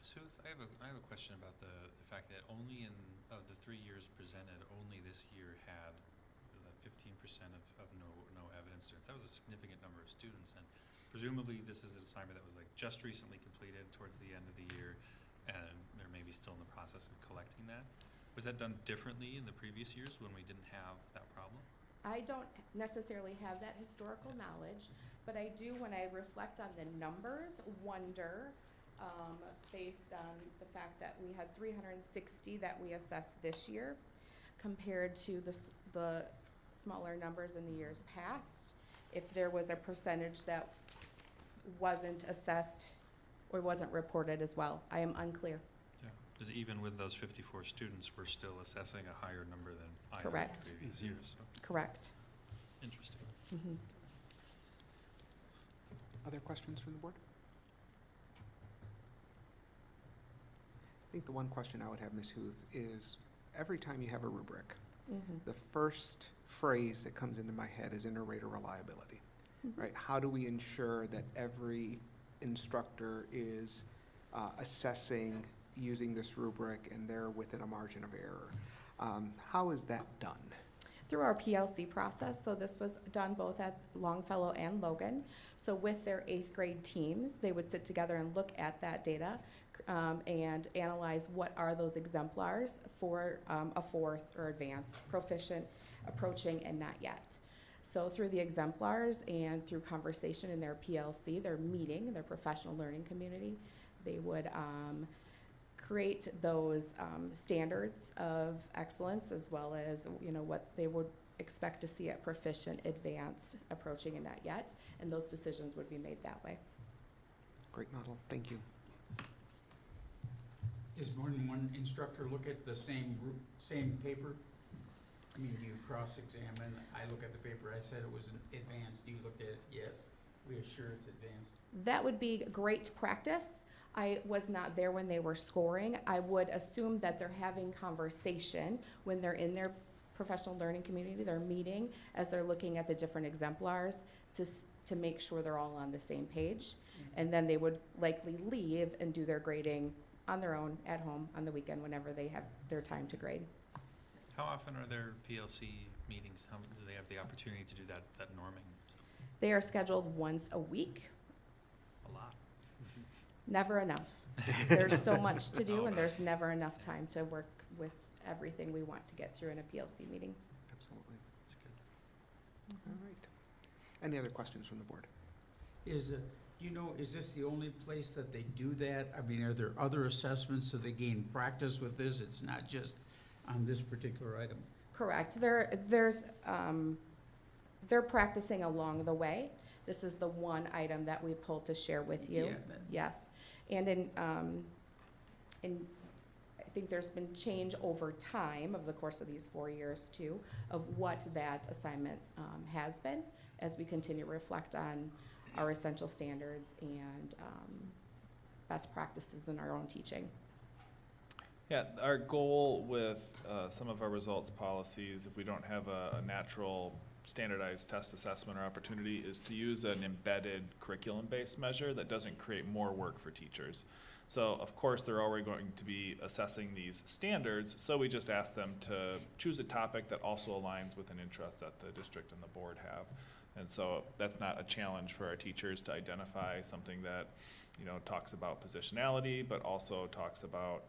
S9: Sooth, I have a question about the fact that only of the 3 years presented, only this year had 15% of no evidence students. That was a significant number of students, and presumably this is an assignment that was like just recently completed towards the end of the year, and they're maybe still in the process of collecting that. Was that done differently in the previous years when we didn't have that problem?
S2: I don't necessarily have that historical knowledge, but I do, when I reflect on the numbers, wonder, based on the fact that we had 360 that we assessed this year compared to the smaller numbers in the years past, if there was a percentage that wasn't assessed or wasn't reported as well. I am unclear.
S9: Yeah, because even with those 54 students, we're still assessing a higher number than either
S2: Correct.
S9: of the previous years. So
S2: Correct.
S9: interesting.
S2: Mm-hmm.
S1: Other questions from the board? I think the one question I would have, Ms. Huth, is every time you have a rubric,
S2: Mm-hmm.
S1: the first phrase that comes into my head is inter-rater reliability. right? How do we ensure that every instructor is assessing using this rubric and they're within a margin of error? How is that done?
S2: Through our PLC process, so this was done both at Longfellow and Logan. So with their 8th grade teams, they would sit together and look at that data and analyze what are those exemplars for a 4th or advanced, proficient, approaching, and not yet. So through the exemplars and through conversation in their PLC, their meeting, their professional learning community, they would create those standards of excellence, as well as, you know, what they would expect to see at proficient, advanced, approaching, and not yet, and those decisions would be made that way.
S1: Great model, thank you.
S4: Is more than one instructor look at the same group, same paper? I mean, do you cross-examine? I look at the paper, I said it was advanced, you looked at it, yes, we are sure it's advanced.
S2: That would be great practice. I was not there when they were scoring. I would assume that they're having conversation when they're in their professional learning community, they're meeting as they're looking at the different exemplars to make sure they're all on the same page. And then they would likely leave and do their grading on their own at home on the weekend whenever they have their time to grade.
S9: How often are there PLC meetings? How do they have the opportunity to do that norming?
S2: They are scheduled once a week.
S9: A lot.
S2: Never enough. There's so much to do,
S9: Oh.
S2: and there's never enough time to work with everything we want to get through in a PLC meeting.
S1: Absolutely.
S9: That's good.
S1: All right. Any other questions from the board?
S4: Is, you know, is this the only place that they do that? I mean, are there other assessments so they gain practice with this? It's not just on this particular item?
S2: Correct. They're practicing along the way. This is the one item that we pulled to share with you.
S4: Yeah, that-
S2: Yes. And in I think there's been change over time of the course of these 4 years too, of what that assignment has been as we continue to reflect on our essential standards and best practices in our own teaching.
S5: Yeah, our goal with some of our results policies, if we don't have a natural standardized test assessment or opportunity, is to use an embedded curriculum-based measure that doesn't create more work for teachers. So of course, they're already going to be assessing these standards, so we just ask them to choose a topic that also aligns with an interest that the district and the board have. And so that's not a challenge for our teachers to identify something that, you know, talks about positionality, but also talks about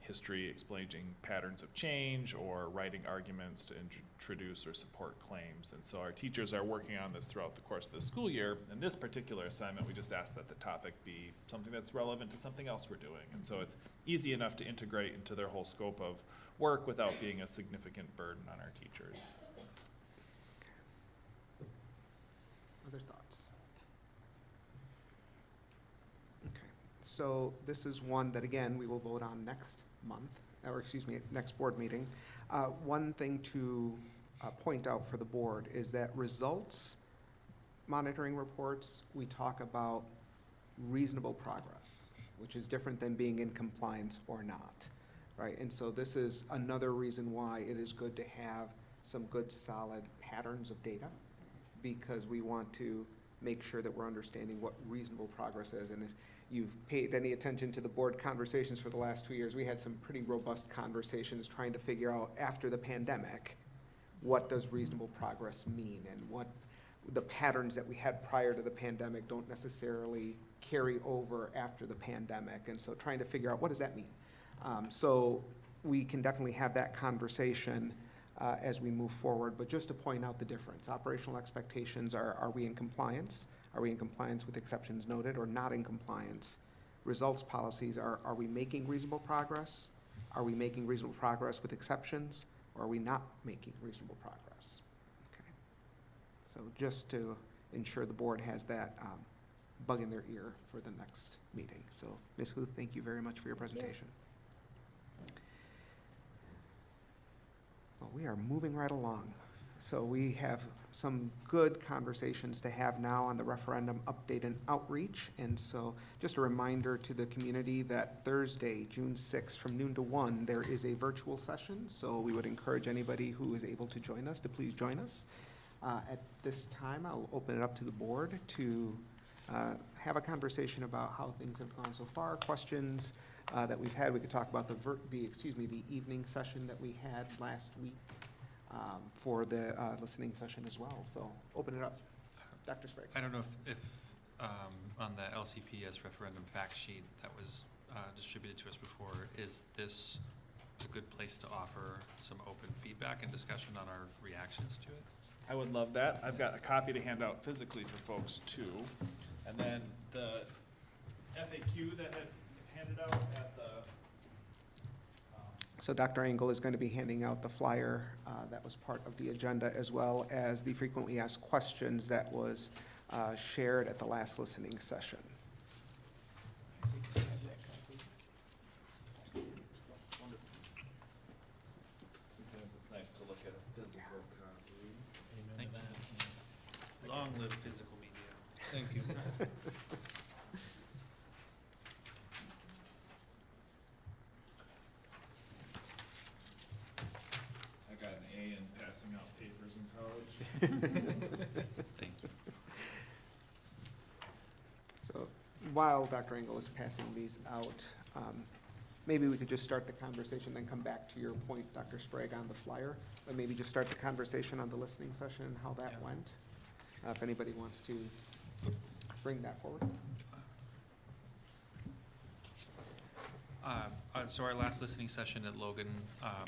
S5: history explaining patterns of change or writing arguments to introduce or support claims. And so our teachers are working on this throughout the course of the school year. In this particular assignment, we just ask that the topic be something that's relevant to something else we're doing. And so it's easy enough to integrate into their whole scope of work without being a significant burden on our teachers.
S1: Other thoughts? Okay, so this is one that, again, we will vote on next month, or excuse me, next board meeting. One thing to point out for the board is that results monitoring reports, we talk about reasonable progress, which is different than being in compliance or not, right? And so this is another reason why it is good to have some good solid patterns of data, because we want to make sure that we're understanding what reasonable progress is. And if you've paid any attention to the board conversations for the last 2 years, we had some pretty robust conversations trying to figure out, after the pandemic, what does reasonable progress mean, and what the patterns that we had prior to the pandemic don't necessarily carry over after the pandemic. And so trying to figure out, what does that mean? So we can definitely have that conversation as we move forward, but just to point out the difference. Operational expectations are we in compliance? Are we in compliance with exceptions noted, or not in compliance? Results policies are we making reasonable progress? Are we making reasonable progress with exceptions, or are we not making reasonable progress? Okay. So just to ensure the board has that bug in their ear for the next meeting. So Ms. Huth, thank you very much for your presentation. Well, we are moving right along. So we have some good conversations to have now on the referendum update and outreach. And so just a reminder to the community that Thursday, June 6th, from noon to 1, there is a virtual session. So we would encourage anybody who is able to join us to please join us. At this time, I'll open it up to the board to have a conversation about how things have gone so far, questions that we've had. We could talk about the evening session that we had last week for the listening session as well. So open it up. Dr. Sprague.
S9: I don't know if on the LCPS referendum fact sheet that was distributed to us before, is this a good place to offer some open feedback and discussion on our reactions to it?
S5: I would love that. I've got a copy to hand out physically for folks too. And then the FAQ that had handed out at the,
S1: So Dr. Engel is going to be handing out the flyer that was part of the agenda, as well as the frequently asked questions that was shared at the last listening session.
S4: I think I have that copy.
S5: sometimes it's nice to look at a physical copy.
S9: Thank you. Long live physical media.
S7: Thank you.
S5: I got an A in passing out papers in college.
S9: Thank you.
S1: So while Dr. Engel is passing these out, maybe we could just start the conversation, then come back to your point, Dr. Sprague, on the flyer. But maybe just start the conversation on the listening session and how that
S9: Yeah.
S1: went. If anybody wants to bring that forward.
S9: So our last listening session at Logan,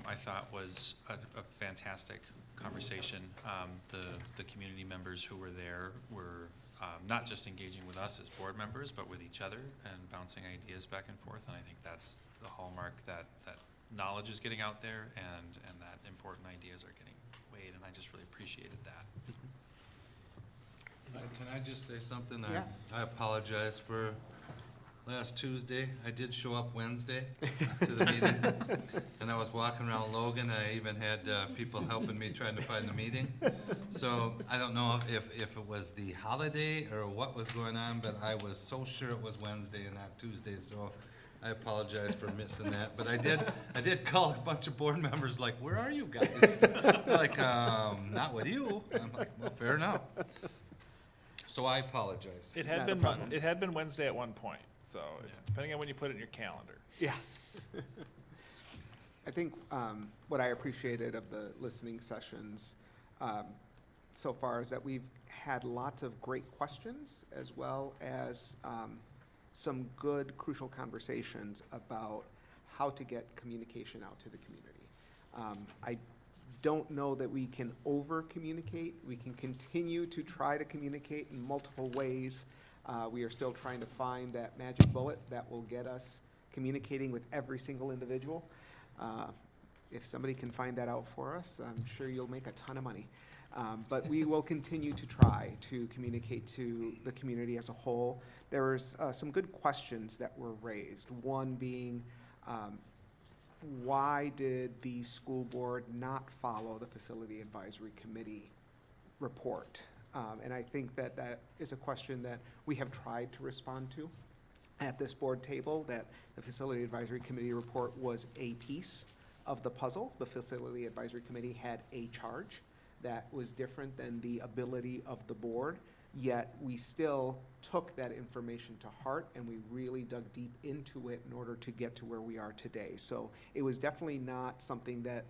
S9: I thought was a fantastic conversation. The community members who were there were not just engaging with us as board members, but with each other and bouncing ideas back and forth. And I think that's the hallmark, that knowledge is getting out there and that important ideas are getting weighed. And I just really appreciated that.
S7: Can I just say something?
S1: Yeah.
S7: I apologize for last Tuesday. I did show up Wednesday to the meeting, and I was walking around Logan. I even had people helping me trying to find the meeting. So I don't know if it was the holiday or what was going on, but I was so sure it was Wednesday and not Tuesday, so I apologize for missing that. But I did call a bunch of board members, like, where are you guys? They're like, not with you. I'm like, well, fair enough. So I apologize.
S5: It
S1: Not
S5: had
S1: a
S5: been,
S1: problem.
S5: it had been Wednesday at one point, so
S9: Yeah.
S5: depending on when you put it in your calendar.
S1: Yeah. I think what I appreciated of the listening sessions so far is that we've had lots of great questions, as well as some good, crucial conversations about how to get communication out to the community. I don't know that we can over-communicate. We can continue to try to communicate in multiple ways. We are still trying to find that magic bullet that will get us communicating with every single individual. If somebody can find that out for us, I'm sure you'll make a ton of money. But we will continue to try to communicate to the community as a whole. There was some good questions that were raised. One being, why did the school board not follow the Facility Advisory Committee report? And I think that that is a question that we have tried to respond to at this board table, that the Facility Advisory Committee report was a piece of the puzzle. The Facility Advisory Committee had a charge that was different than the ability of the board, yet we still took that information to heart and we really dug deep into it in order to get to where we are today. So it was definitely not something that,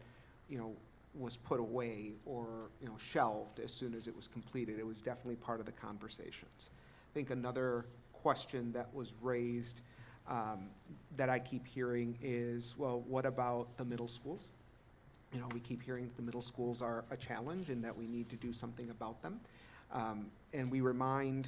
S1: was put away or, shelved as soon as it was completed. It was definitely part of the conversations. I think another question that was raised that I keep hearing is, well, what about the middle schools? We keep hearing that the middle schools are a challenge and that we need to do something about them. And we remind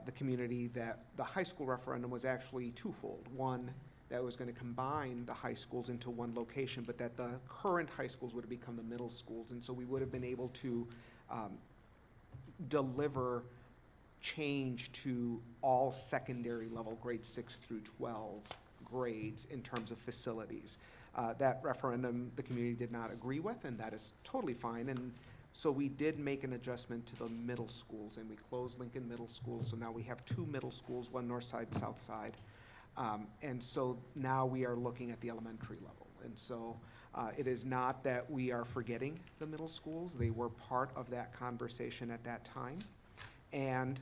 S1: the community that the high school referendum was actually twofold. One, that was going to combine the high schools into one location, but that the current high schools would have become the middle schools. And so we would have been able to deliver change to all secondary level, grades 6 through 12 grades in terms of facilities. That referendum, the community did not agree with, and that is totally fine. And so we did make an adjustment to the middle schools, and we closed Lincoln Middle School. So now we have 2 middle schools, one north side, south side. And so now we are looking at the elementary level. And so It is not that we are forgetting the middle schools. They were part of that conversation at that time. And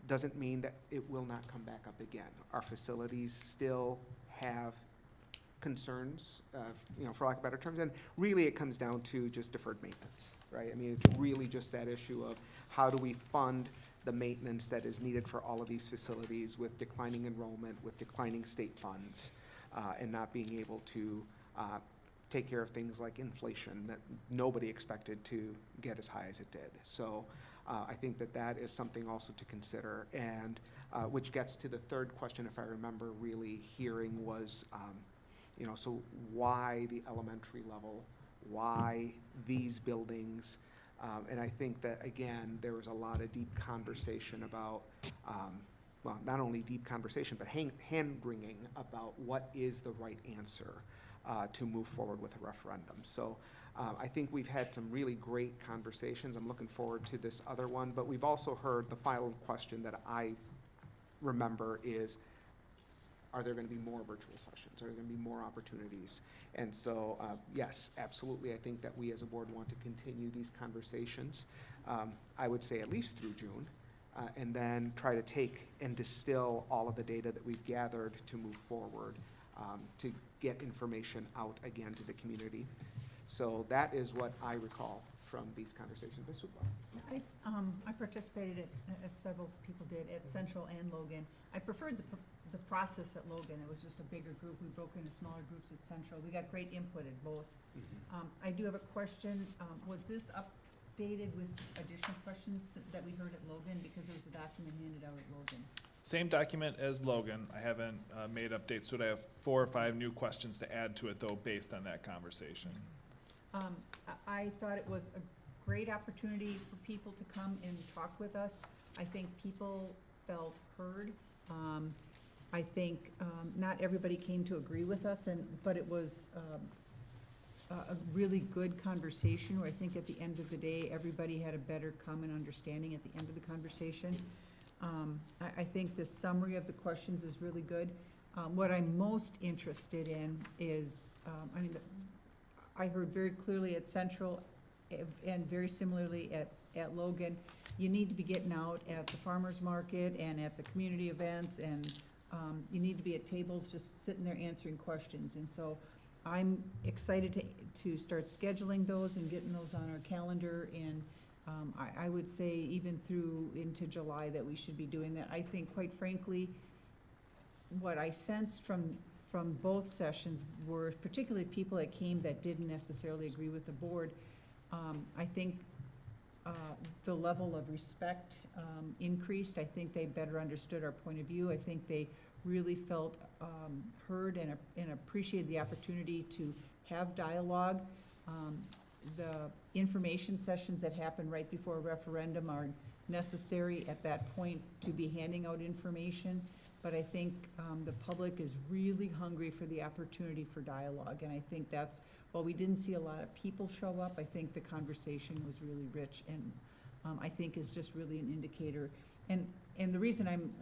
S1: doesn't mean that it will not come back up again. Our facilities still have concerns, for lack of better terms, and really it comes down to just deferred maintenance, right? I mean, it's really just that issue of how do we fund the maintenance that is needed for all of these facilities with declining enrollment, with declining state funds, and not being able to take care of things like inflation that nobody expected to get as high as it did. So I think that that is something also to consider, and which gets to the third question, if I remember really hearing, was so why the elementary level? Why these buildings? And I think that, again, there was a lot of deep conversation about, not only deep conversation, but hand-wringing about what is the right answer to move forward with a referendum. So I think we've had some really great conversations. I'm looking forward to this other one. But we've also heard the final question that I remember is, are there going to be more virtual sessions? Are there going to be more opportunities? And so, yes, absolutely. I think that we as a board want to continue these conversations, I would say at least through June, and then try to take and distill all of the data that we've gathered to move forward, to get information out again to the community. So that is what I recall from these conversations. Ms. Supla.
S6: I participated, as several people did, at Central and Logan. I preferred the process at Logan. It was just a bigger group. We broke into smaller groups at Central. We got great input at both. I do have a question. Was this updated with additional questions that we heard at Logan? Because there was a document handed out at Logan.
S5: Same document as Logan. I haven't made updates to it. I have 4 or 5 new questions to add to it, though, based on that conversation.
S6: I thought it was a great opportunity for people to come and talk with us. I think people felt heard. I think not everybody came to agree with us, but it was a really good conversation where I think at the end of the day, everybody had a better common understanding at the end of the conversation. I think the summary of the questions is really good. What I'm most interested in is, I heard very clearly at Central and very similarly at Logan, you need to be getting out at the farmer's market and at the community events, and you need to be at tables just sitting there answering questions. And so I'm excited to start scheduling those and getting those on our calendar, and I would say even through into July that we should be doing that. I think, quite frankly, what I sensed from both sessions were particularly people that came that didn't necessarily agree with the board. I think the level of respect increased. I think they better understood our point of view. I think they really felt heard and appreciated the opportunity to have dialogue. The information sessions that happen right before a referendum are necessary at that point to be handing out information. But I think the public is really hungry for the opportunity for dialogue. And I think that's, while we didn't see a lot of people show up, I think the conversation was really rich, and I think is just really an indicator. And the reason I'm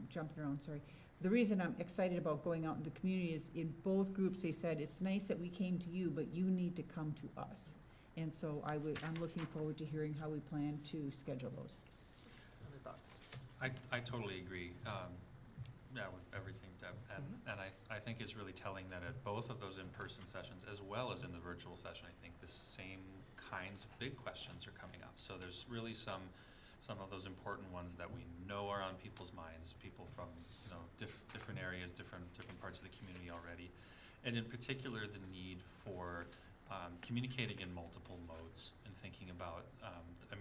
S6: jumping around, sorry. The reason I'm excited about going out in the community is in both groups they said, it's nice that we came to you, but you need to come to us. And so I'm looking forward to hearing how we plan to schedule those.
S1: Other thoughts?
S9: I totally agree. With everything, Deb, and I think it's really telling that at both of those in-person sessions, as well as in the virtual session, I think the same kinds of big questions are coming up. So there's really some of those important ones that we know are on people's minds, people from different areas, different parts of the community already, and in particular the need for communicating in multiple modes and thinking about.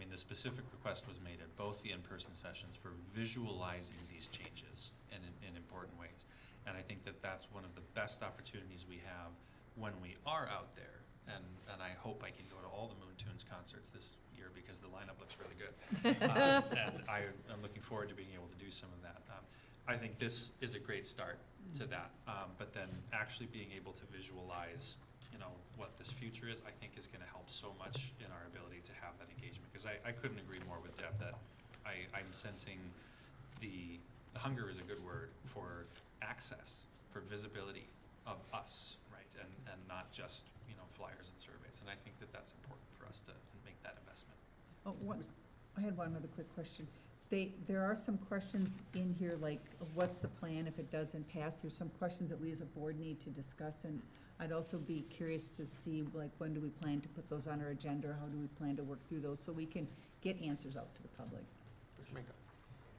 S9: The specific request was made at both the in-person sessions for visualizing these changes in important ways. And I think that that's one of the best opportunities we have when we are out there. And I hope I can go to all the Moon Tunes concerts this year because the lineup looks really good. And I'm looking forward to being able to do some of that. I think this is a great start to that. But then actually being able to visualize what this future is, I think is going to help so much in our ability to have that engagement. Because I couldn't agree more with Deb that I'm sensing the hunger is a good word for access, for visibility of us, right? And not just, and I think that that's important for us to make that investment.
S6: Oh, I had one other quick question. There are some questions in here, like, what's the plan if it doesn't pass? There's some questions that we as a board need to discuss, and I'd also be curious to see, like, when do we plan to put those on our agenda, or how do we plan to work through those, so we can get answers out to the public.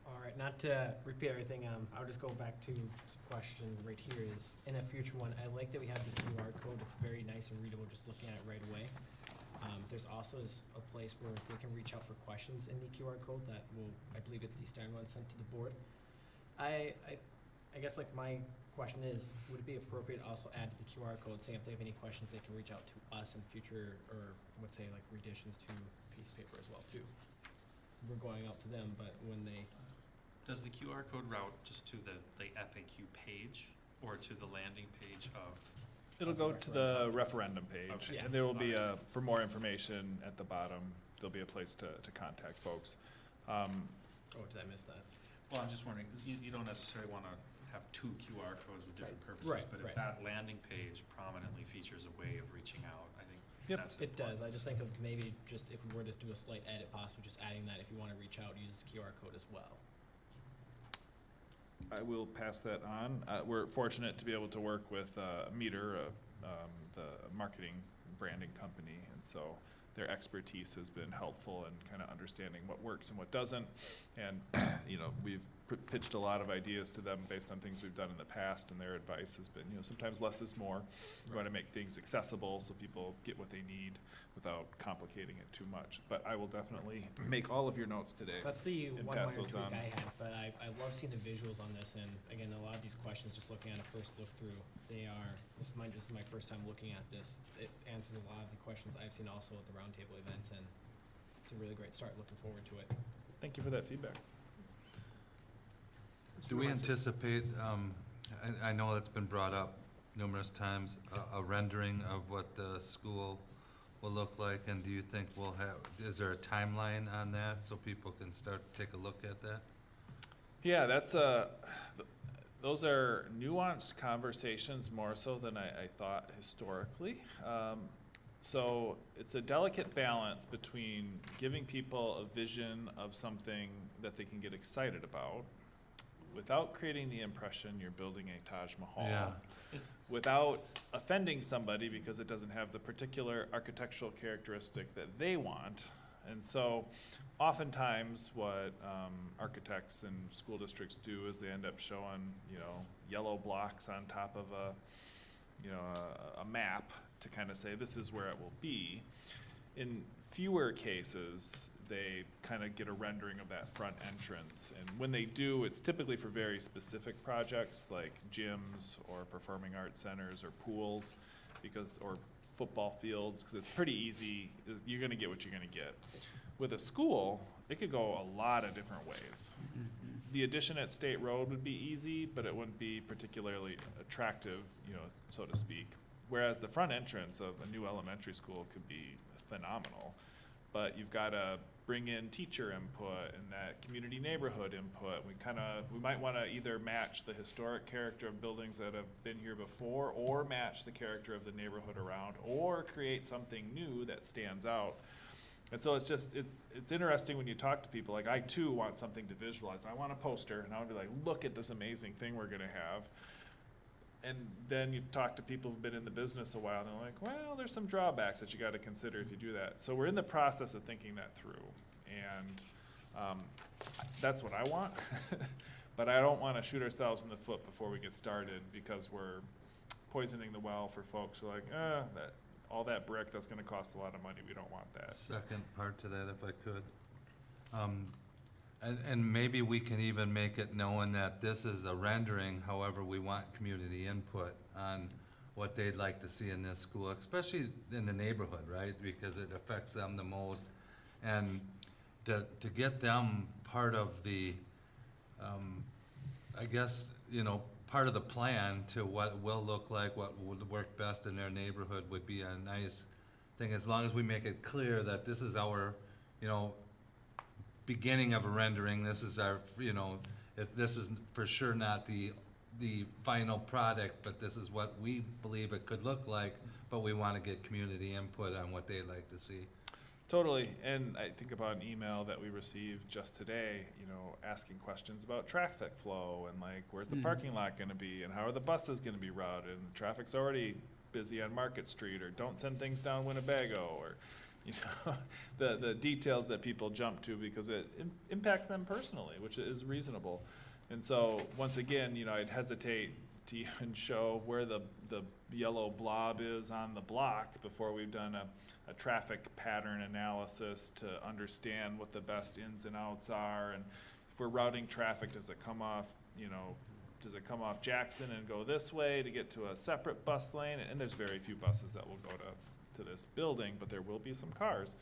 S8: All right, not to repeat everything, I'll just go back to some question right here is, in a future one, I like that we have the QR code, it's very nice and readable, just looking at it right away. There's also a place where they can reach out for questions in the QR code that will, I believe it's the standard one sent to the board. I guess like my question is, would it be appropriate to also add to the QR code, saying if they have any questions, they can reach out to us in future, or would say like renditions to piece of paper as well too. We're going out to them, but when they,
S9: Does the QR code route just to the FAQ page or to the landing page of?
S5: It'll go to the referendum page,
S9: Okay.
S5: and there will be for more information at the bottom, there'll be a place to contact folks.
S8: oh, did I miss that?
S9: Well, I'm just wondering, 'cause you don't necessarily want to have two QR codes with different purposes,
S8: Right,
S9: but
S8: right.
S9: if that landing page prominently features a way of reaching out, I think
S5: Yep.
S9: that's
S8: It does,
S9: important.
S8: I just think of maybe just if we were to do a slight edit, possibly just adding that if you wanna reach out, use the QR code as well.
S5: I will pass that on. We're fortunate to be able to work with Meter, the marketing branding company, and so their expertise has been helpful in kind of understanding what works and what doesn't. And, you know, we've pitched a lot of ideas to them based on things we've done in the past, and their advice has been, you know, sometimes less is more. We want to make things accessible so people get what they need without complicating it too much. But I will definitely make all of your notes today.
S8: That's the
S5: And
S8: one
S5: pass
S8: minor
S5: those
S8: tweak
S5: on.
S8: I had, but I love seeing the visuals on this, and again, a lot of these questions, just looking at a first look through, this is my first time looking at this. It answers a lot of the questions I've seen also at the roundtable events, and it's a really great start, looking forward to it.
S5: Thank you for that feedback.
S7: Do we anticipate, I know it's been brought up numerous times, a rendering of what the school will look like, and do you think we'll have, is there a timeline on that so people can start to take a look at that?
S5: Yeah, those are nuanced conversations more so than I thought historically. So it's a delicate balance between giving people a vision of something that they can get excited about without creating the impression you're building a Taj Mahal.
S7: Yeah.
S5: Without offending somebody because it doesn't have the particular architectural characteristic that they want. And so oftentimes what architects and school districts do is they end up showing, you know, yellow blocks on top of a map to kind of say this is where it will be. In fewer cases, they kind of get a rendering of that front entrance. And when they do, it's typically for very specific projects like gyms or performing arts centers or pools, or football fields, because it's pretty easy. You're going to get what you're going to get. With a school, it could go a lot of different ways. The addition at State Road would be easy, but it wouldn't be particularly attractive, you know, so to speak. Whereas the front entrance of a new elementary school could be phenomenal, but you've got to bring in teacher input and that community neighborhood input. We might want to either match the historic character of buildings that have been here before, or match the character of the neighborhood around, or create something new that stands out. And so it's interesting when you talk to people, like I too want something to visualize. I want a poster, and I want to be like, look at this amazing thing we're gonna have. And then you talk to people who've been in the business a while, and they're like, well, there's some drawbacks that you gotta consider if you do that. So we're in the process of thinking that through, and that's what I want. But I don't wanna shoot ourselves in the foot before we get started, because we're poisoning the well for folks who are like, all that brick, that's gonna cost a lot of money, we don't want that.
S7: Second part to that, if I could. And maybe we can even make it known that this is a rendering, however, we want community input on what they'd like to see in this school, especially in the neighborhood, right? Because it affects them the most. And to get them part of the, I guess, you know, part of the plan to what it will look like, what would work best in their neighborhood would be a nice thing, as long as we make it clear that this is our, you know, beginning of a rendering, this is our, you know, if this is for sure not the the final product, but this is what we believe it could look like, but we want to get community input on what they'd like to see.
S5: Totally, and I think about an email that we received just today, you know, asking questions about traffic flow and like, where's the parking lot gonna be and how are the buses gonna be routed? And the traffic's already busy on Market Street, or don't send things down Winnebago, or, you know, the details that people jump to because it impacts them personally, which is reasonable. And so, once again, you know, I'd hesitate to even show where the yellow blob is on the block before we've done a traffic pattern analysis to understand what the best ins and outs are. And if we're routing traffic, does it come off, you know, does it come off Jackson and go this way to get to a separate bus lane? And there's very few buses that will go to this building, but there will be some cars,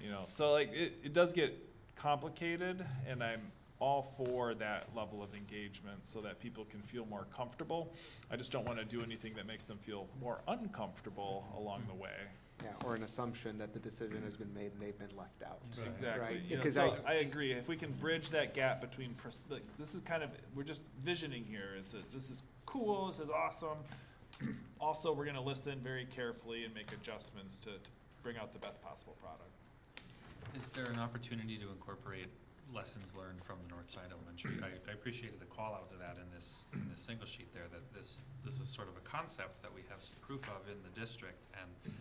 S5: you know. So like, it does get complicated, and I'm all for that level of engagement so that people can feel more comfortable. I just don't want to do anything that makes them feel more uncomfortable along the way.
S1: Yeah, or an assumption that the decision has been made and they've been left out.
S5: Exactly.
S1: Right,
S5: You know,
S1: because
S5: so I agree. If we can bridge that gap between, like, this is kind of, we're just visioning here. This is cool, this is awesome. Also, we're gonna listen very carefully and make adjustments to bring out the best possible product.
S9: Is there an opportunity to incorporate lessons learned from the Northside Elementary? I appreciated the call out to that in this single sheet there, that this is sort of a concept that we have some proof of in the district, and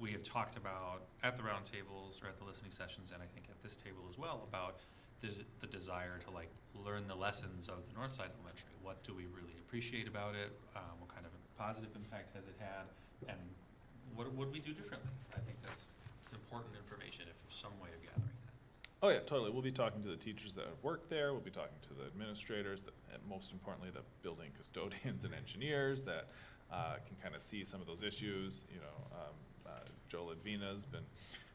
S9: we have talked about at the roundtables or at the listening sessions, and I think at this table as well, about the desire to like learn the lessons of the Northside Elementary. What do we really appreciate about it? What kind of a positive impact has it had? And what would we do differently? I think that's important information if there's some way of gathering that.
S5: Oh yeah, totally. We'll be talking to the teachers that have worked there. We'll be talking to the administrators, and most importantly, the building custodians and engineers that can kind of see some of those issues. You know, Joe Ledvina's been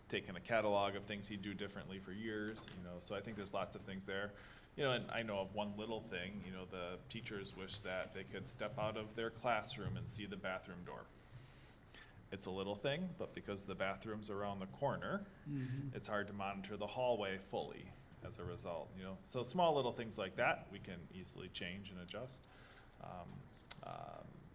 S5: taking a catalog of things he'd do differently for years. You know, so I think there's lots of things there. You know, and I know of one little thing. You know, the teachers wish that they could step out of their classroom and see the bathroom door. It's a little thing, but because the bathroom's around the corner, it's hard to monitor the hallway fully as a result, you know. So small little things like that, we can easily change and adjust.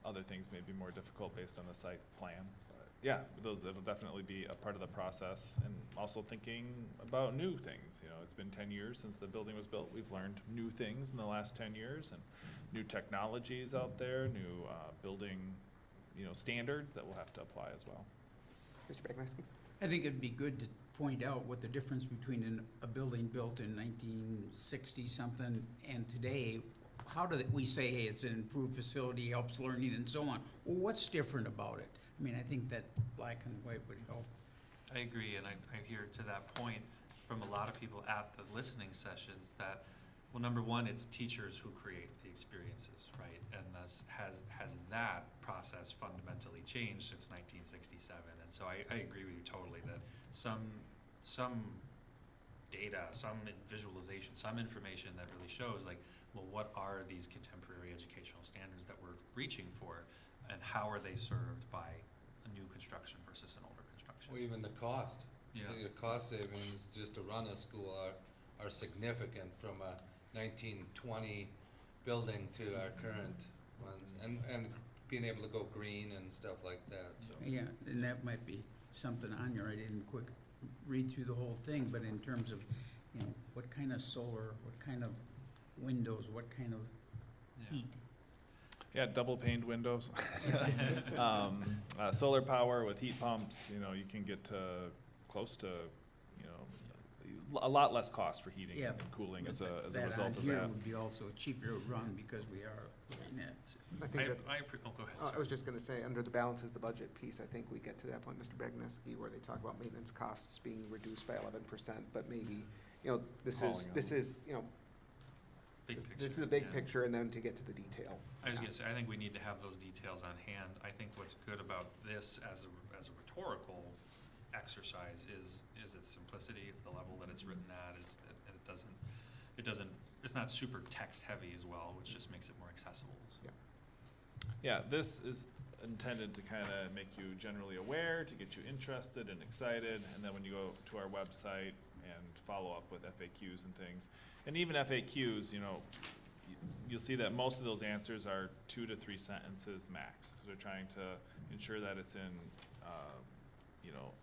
S5: Other things may be more difficult based on the site plan, but yeah, that'll definitely be a part of the process. And also thinking about new things, you know, it's been 10 years since the building was built. We've learned new things in the last 10 years, and new technologies out there, new building, you know, standards that we'll have to apply as well.
S1: Mr. Bagneski?
S4: I think it'd be good to point out what the difference between a building built in 1960-something and today. How do we say, hey, it's an improved facility, helps learning and so on? Well, what's different about it? I mean, I think that black and white would help.
S9: I agree, and I hear to that point from a lot of people at the listening sessions that, well, number one, it's teachers who create the experiences, right? And thus has that process fundamentally changed since 1967? And so I agree with you totally that some data, some visualization, some information that really shows like, well, what are these contemporary educational standards that we're reaching for, and how are they served by a new construction versus an older construction?
S7: Or even the cost.
S9: Yeah.
S7: The cost savings just to run a school are significant from a 1920 building to our current ones, and being able to go green and stuff like that, so.
S4: Yeah, and that might be something on here. I didn't quick read through the whole thing, but in terms of, you know, what kind of solar, what kind of windows, what kind of heat.
S5: Yeah, double paned windows. Solar power with heat pumps, you know, you can get to close to, you know, a lot less cost for heating
S4: Yeah,
S5: and cooling as a
S4: That
S5: result
S4: on
S5: of
S4: here
S5: that.
S4: would be also cheaper to run because we are looking at.
S1: I think that,
S9: Go ahead.
S1: I
S9: sorry.
S1: was just gonna say, under the balances, the budget piece, I think we get to that point, Mr. Bagneski, where they talk about maintenance costs being reduced by 11%, but maybe, you know, this is, you know,
S9: Big
S1: this
S9: picture,
S1: is a big
S9: yeah.
S1: picture, and then to get to the detail.
S9: I was gonna say, I think we need to have those details on hand. I think what's good about this as a rhetorical exercise is its simplicity, it's the level that it's written at, and it's not super text heavy as well, which just makes it more accessible. So.
S5: Yeah, this is intended to kind of make you generally aware, to get you interested and excited, and then when you go to our website and follow up with FAQs and things, and even FAQs, you know, you'll see that most of those answers are 2 to 3 sentences max, because we're trying to ensure that it's in,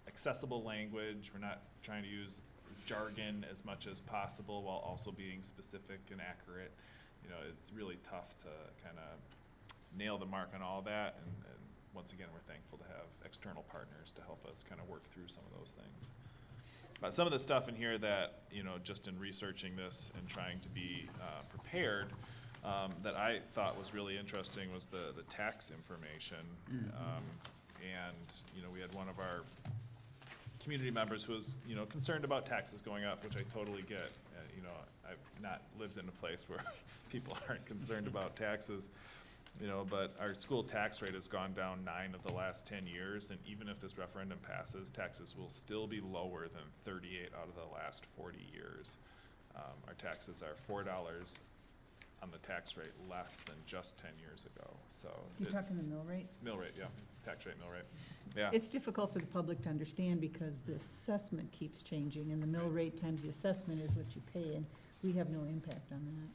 S5: accessible language. We're not trying to use jargon as much as possible while also being specific and accurate. It's really tough to kind of nail the mark on all that, and once again, we're thankful to have external partners to help us kind of work through some of those things. Some of the stuff in here that, just in researching this and trying to be prepared, that I thought was really interesting was the tax information. And, we had one of our community members who was, concerned about taxes going up, which I totally get. I've not lived in a place where people aren't concerned about taxes, but our school tax rate has gone down 9 of the last 10 years, and even if this referendum passes, taxes will still be lower than 38 out of the last 40 years. Our taxes are $4 on the tax rate less than just 10 years ago, so.
S6: You're
S5: it's-
S6: talking the mill rate?
S5: Mill rate, yeah, tax rate, mill rate, yeah.
S6: It's difficult for the public to understand because the assessment keeps changing, and the mill rate times the assessment is what you pay, and we have no impact on that.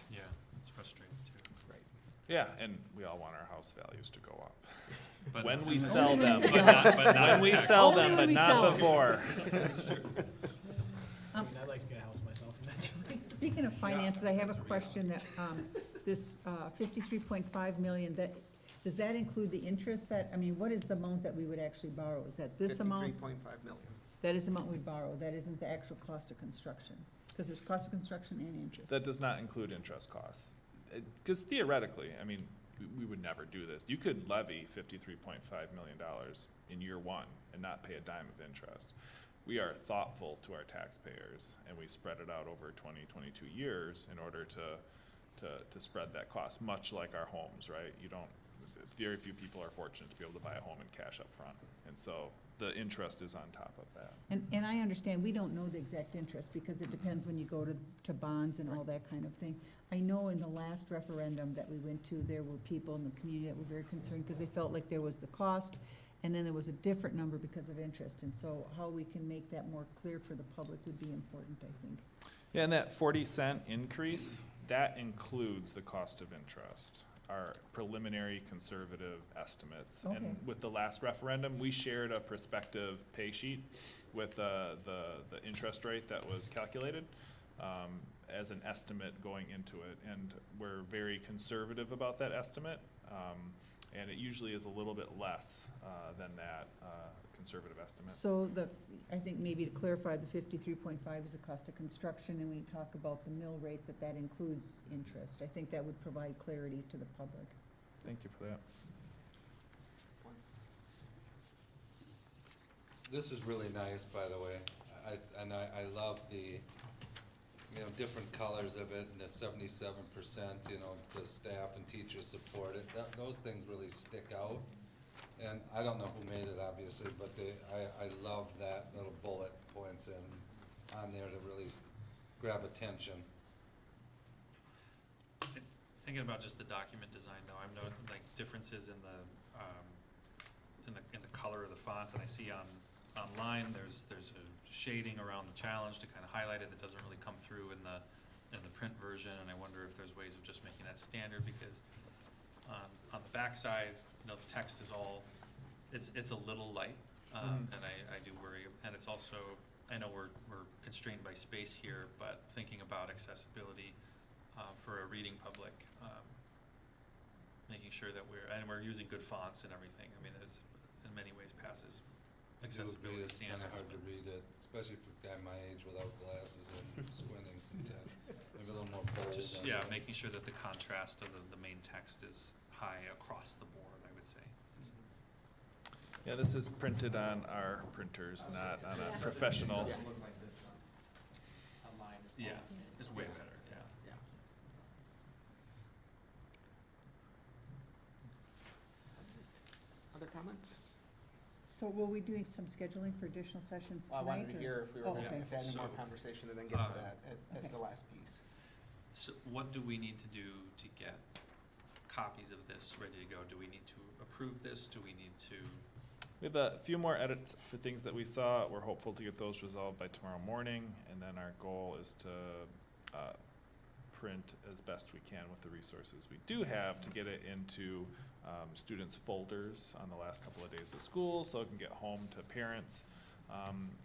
S9: Yeah, it's frustrating too.
S5: Yeah, and we all want our house values to go up.
S9: But
S5: When
S9: not-
S5: we sell
S6: Only
S5: them,
S6: when
S9: But not, but not
S5: when
S9: in
S5: we
S9: Texas.
S5: sell
S6: Only
S5: them,
S6: when
S5: but
S6: we
S5: not
S6: sell 'em.
S5: before.
S8: I mean, I'd like to get a house myself eventually.
S6: Speaking of finances, I have a
S9: that's a
S6: question that, this 53.5 million, does that include the interest what is the amount that we would actually borrow? Is that this amount?
S1: 53.5 million.
S6: That is the amount we'd borrow, that isn't the actual cost of construction? Because there's cost of construction and interest.
S5: That does not include interest costs. Because theoretically, we would never do this. You could levy $53.5 million in year one and not pay a dime of interest. We are thoughtful to our taxpayers, and we spread it out over 20, 22 years in order to spread that cost, much like our homes, right? Very few people are fortunate to be able to buy a home in cash up front, and so the interest is on top of that.
S6: And I understand, we don't know the exact interest, because it depends when you go to bonds and all that kind of thing. I know in the last referendum that we went to, there were people in the community that were very concerned, because they felt like there was the cost, and then there was a different number because of interest, and so how we can make that more clear for the public would be important, I think.
S5: Yeah, and that 40-cent increase, that includes the cost of interest, our preliminary conservative estimates.
S6: Okay.
S5: And with the last referendum, we shared a prospective pay sheet with the interest rate that was calculated as an estimate going into it. And we're very conservative about that estimate. And it usually is a little bit less than that conservative estimate.
S6: So I think maybe to clarify, the 53.5 is the cost of construction, and we talk about the mill rate, but that includes interest. I think that would provide clarity to the public.
S5: Thank you for that.
S7: This is really nice, by the way. I love the, different colors of it, and the 77%, the staff and teachers support it. Those things really stick out. And I don't know who made it, obviously, but I love that little bullet points on there to really grab attention.
S9: Thinking about just the document design though, I'm noting like differences in the color of the font, and I see online, there's a shading around the challenge to kind of highlight it that doesn't really come through in the print version, and I wonder if there's ways of just making that standard, because on the backside, the text is all, it's a little light, and I do worry, and it's also, I know we're constrained by space here, but thinking about accessibility for a reading public, making sure that we're using good fonts and everything. I mean, it's in many ways passes accessibility
S7: It's kind of
S9: standards.
S7: hard to read it, especially for a guy my age without glasses and squinting sometimes. Maybe a little more bold.
S9: Just,
S7: on
S9: yeah,
S7: it.
S9: making sure that the contrast of the main text is high across the board, I would say.
S5: Yeah, this is printed on our printers, not on a professional.
S3: It doesn't look like this online. It's all
S9: Yeah,
S3: the same.
S9: it's way better, yeah.
S1: Other comments?
S6: So will we doing some scheduling for additional sessions tonight?
S1: Well, I wanted to
S6: or-
S1: hear if we were
S6: Oh,
S1: going to
S6: okay.
S1: have any more
S9: So,
S1: conversation and then get to that as
S6: Okay.
S1: the last piece.
S9: So what do we need to do to get copies of this ready to go? Do we need to approve this? Do we need to?
S5: We have a few more edits for things that we saw. We're hopeful to get those resolved by tomorrow morning, and then our goal is to print as best we can with the resources we do have to get it into students' folders on the last couple of days of school, so it can get home to parents.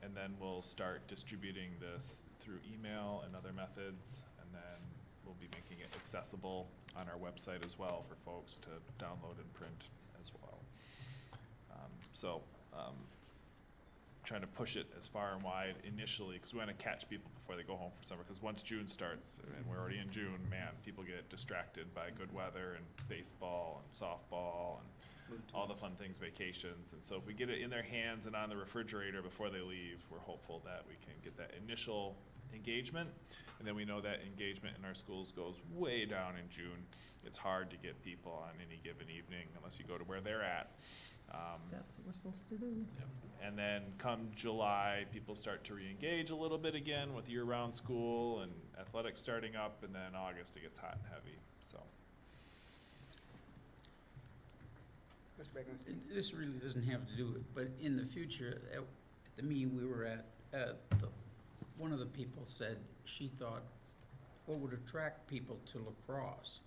S5: And then we'll start distributing this through email and other methods, and then we'll be making it accessible on our website as well for folks to download and print as well. Trying to push it as far and wide initially, because we want to catch people before they go home for summer, because once June starts, and we're already in June, man, people get distracted by good weather and baseball and softball and all the fun things, vacations. And so if we get it in their hands and on the refrigerator before they leave, we're hopeful that we can get that initial engagement. And then we know that engagement in our schools goes way down in June. It's hard to get people on any given evening unless you go to where they're at.
S6: That's what we're supposed to do.
S5: And then come July, people start to re-engage a little bit again with year-round school and athletics starting up, and then August it gets hot and heavy, so.
S1: Mr. Bagans?
S4: This really doesn't have to do with, but in the future, at the meeting we were at, one of the people said she thought what would attract people to lacrosse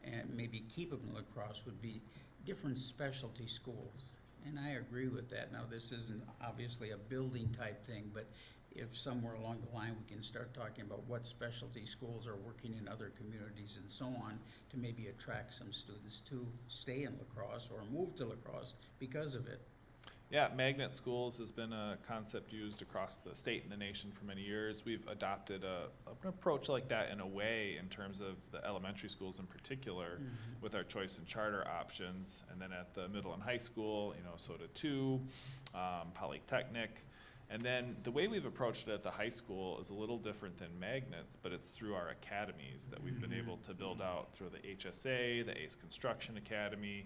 S4: and maybe keep them in lacrosse would be different specialty schools. And I agree with that. Now, this isn't obviously a building type thing, but if somewhere along the line we can start talking about what specialty schools are working in other communities and so on, to maybe attract some students to stay in lacrosse or move to lacrosse because of it.
S5: Yeah, magnet schools has been a concept used across the state and the nation for many years. We've adopted an approach like that in a way in terms of the elementary schools in particular, with our choice and charter options. And then at the middle and high school, SOTA 2, Polytechnic. And then the way we've approached it at the high school is a little different than magnets, but it's through our academies that we've been able to build out through the HSA, the ACE Construction Academy,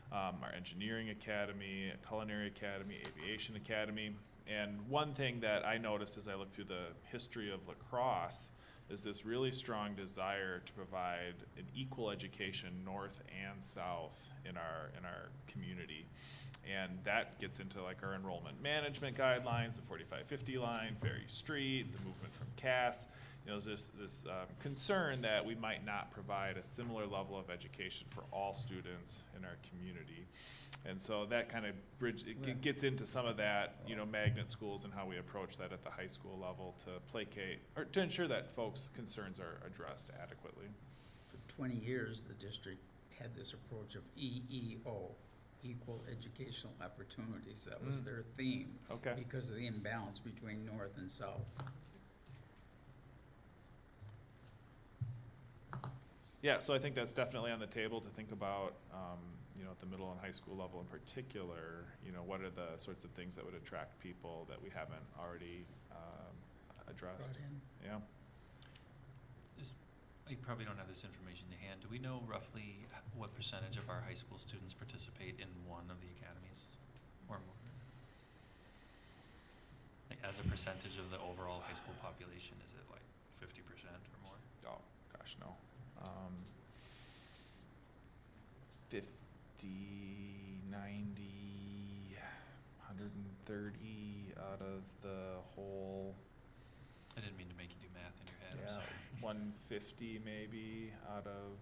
S5: our engineering academy, culinary academy, aviation academy. And one thing that I noticed as I look through the history of lacrosse is this really strong desire to provide an equal education north and south in our community. And that gets into like our enrollment management guidelines, the 4550 line, Ferry Street, the movement from Cass. There's this concern that we might not provide a similar level of education for all students in our community. And so that kind of gets into some of that, magnet schools and how we approach that at the high school level to placate, or to ensure that folks' concerns are addressed adequately.
S4: For 20 years, the district had this approach of EEO, Equal Educational Opportunities. That was their theme.
S5: Okay.
S4: Because of the imbalance between north and south.
S5: Yeah, so I think that's definitely on the table to think about, at the middle and high school level in particular, what are the sorts of things that would attract people that we haven't already addressed?
S4: Brought in.
S5: Yeah.
S9: I probably don't have this information to hand. Do we know roughly what percentage of our high school students participate in one of the academies or more? Like as a percentage of the overall high school population, is it like 50% or more?
S5: Oh, gosh, no. 50, 90, 130 out of the whole,
S9: I didn't mean to make you do math in your head, I'm
S5: yeah,
S9: sorry.
S5: 150 maybe out of,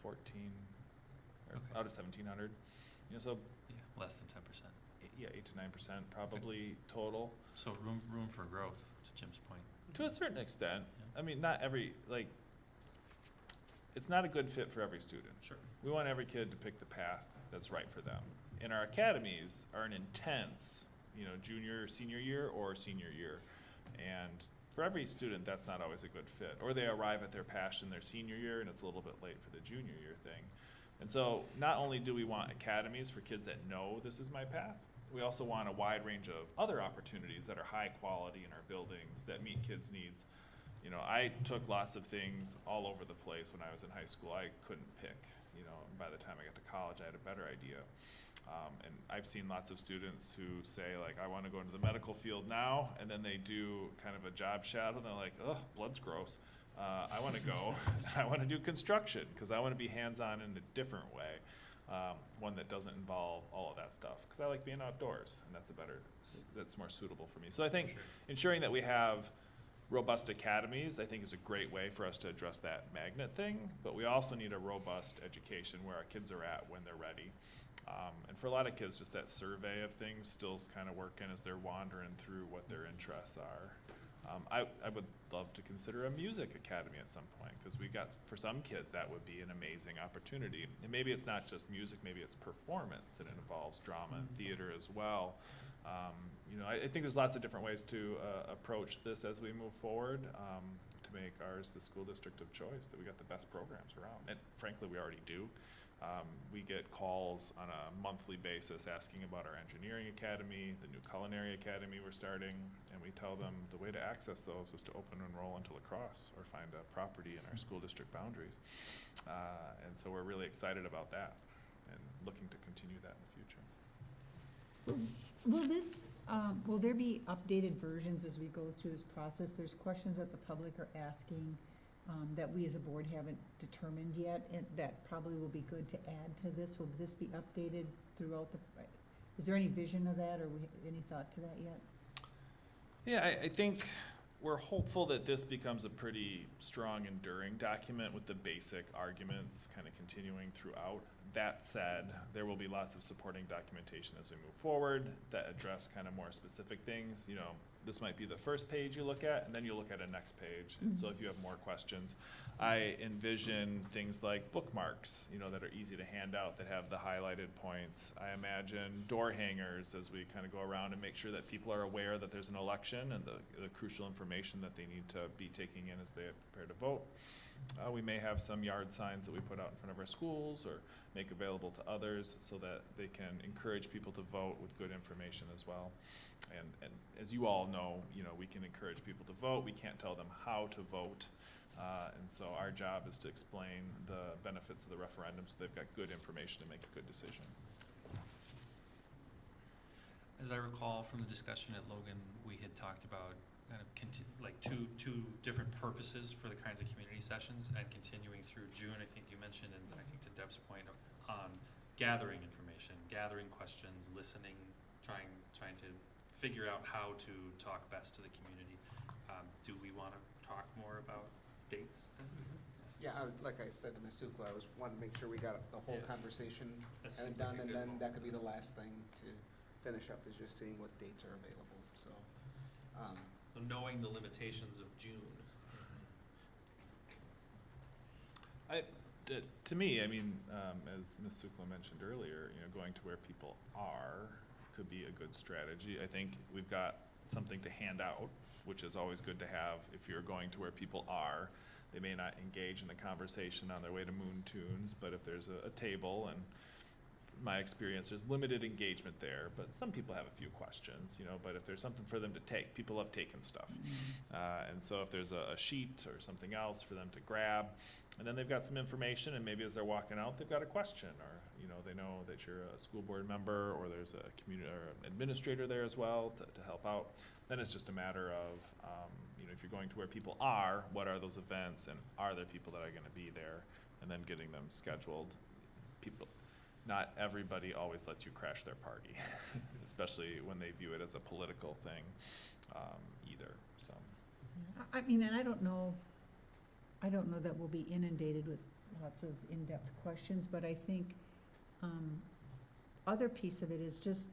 S5: 14, or
S9: Okay.
S5: out of 1,700. So,
S9: Yeah, less than 10%.
S5: 8 to 9% probably total.
S9: So room for growth, to Jim's point.
S5: To a certain extent.
S9: Yeah.
S5: I mean, not every, it's not a good fit for every student.
S9: Sure.
S5: We want every kid to pick the path that's right for them. And our academies are an intense, junior, senior year or senior year. And for every student, that's not always a good fit. Or they arrive at their passion their senior year and it's a little bit late for the junior year thing. And so not only do we want academies for kids that know this is my path, we also want a wide range of other opportunities that are high quality in our buildings that meet kids' needs. I took lots of things all over the place when I was in high school. I couldn't pick, and by the time I got to college, I had a better idea. And I've seen lots of students who say, I want to go into the medical field now, and then they do kind of a job shadow, and they're like, oh, blood's gross. I want to go, I want to do construction, because I want to be hands-on in a different way, one that doesn't involve all of that stuff, because I like being outdoors, and that's more suitable for me. So I think
S9: Sure.
S5: ensuring that we have Robust academies, I think, is a great way for us to address that magnet thing, but we also need a robust education where our kids are at when they're ready. And for a lot of kids, just that survey of things still's kind of working as they're wandering through what their interests are. I would love to consider a music academy at some point, because for some kids, that would be an amazing opportunity. And maybe it's not just music, maybe it's performance, and it involves drama and theater as well. I think there's lots of different ways to approach this as we move forward, to make ours the school district of choice, that we got the best programs around. And frankly, we already do. We get calls on a monthly basis asking about our engineering academy, the new culinary academy we're starting, and we tell them the way to access those is to open and enroll into lacrosse or find a property in our school district boundaries. And so we're really excited about that and looking to continue that in the future.
S6: Will there be updated versions as we go through this process? There's questions that the public are asking, that we as a board haven't determined yet, and that probably will be good to add to this. Will this be updated throughout is there any vision of that, or any thought to that yet?
S5: Yeah, I think we're hopeful that this becomes a pretty strong, enduring document with the basic arguments kind of continuing throughout. That said, there will be lots of supporting documentation as we move forward that address kind of more specific things. This might be the first page you look at, and then you look at a next page. And so if you have more questions, I envision things like bookmarks, that are easy to hand out, that have the highlighted points. I imagine door hangers as we kind of go around and make sure that people are aware that there's an election and the crucial information that they need to be taking in as they prepare to vote. We may have some yard signs that we put out in front of our schools or make available to others so that they can encourage people to vote with good information as well. And as you all know, we can encourage people to vote. We can't tell them how to vote. And so our job is to explain the benefits of the referendum so they've got good information to make a good decision.
S9: As I recall from the discussion at Logan, we had talked about kind of two different purposes for the kinds of community sessions, and continuing through June. I think you mentioned, and I think to Deb's point, on gathering information, gathering questions, listening, trying to figure out how to talk best to the community. Do we want to talk more about dates then?
S1: Yeah, like I said to Ms. Sukla, I wanted to make sure we got the whole
S9: Yeah.
S1: conversation
S9: That
S1: and
S9: seems like
S1: done,
S9: a
S1: and
S9: good
S1: then
S9: goal.
S1: that could be the last thing to finish up, is just seeing what dates are available, so.
S9: So knowing the limitations of June.
S5: To me, as Ms. Sukla mentioned earlier, going to where people are could be a good strategy. I think we've got something to hand out, which is always good to have. If you're going to where people are, they may not engage in the conversation on their way to Moon Tunes, but if there's a table, and from my experience, there's limited engagement there, but some people have a few questions, but if there's something for them to take, people love taking stuff. And so if there's a sheet or something else for them to grab, and then they've got some information, and maybe as they're walking out, they've got a question, or they know that you're a school board member, or there's a community or an administrator there as well to help out. Then it's just a matter of, if you're going to where people are, what are those events, and are there people that are going to be there, and then getting them scheduled. Not everybody always lets you crash their party, especially when they view it as a political thing, either. So.
S6: And I don't know that we'll be inundated with lots of in-depth questions, but I think other piece of it is just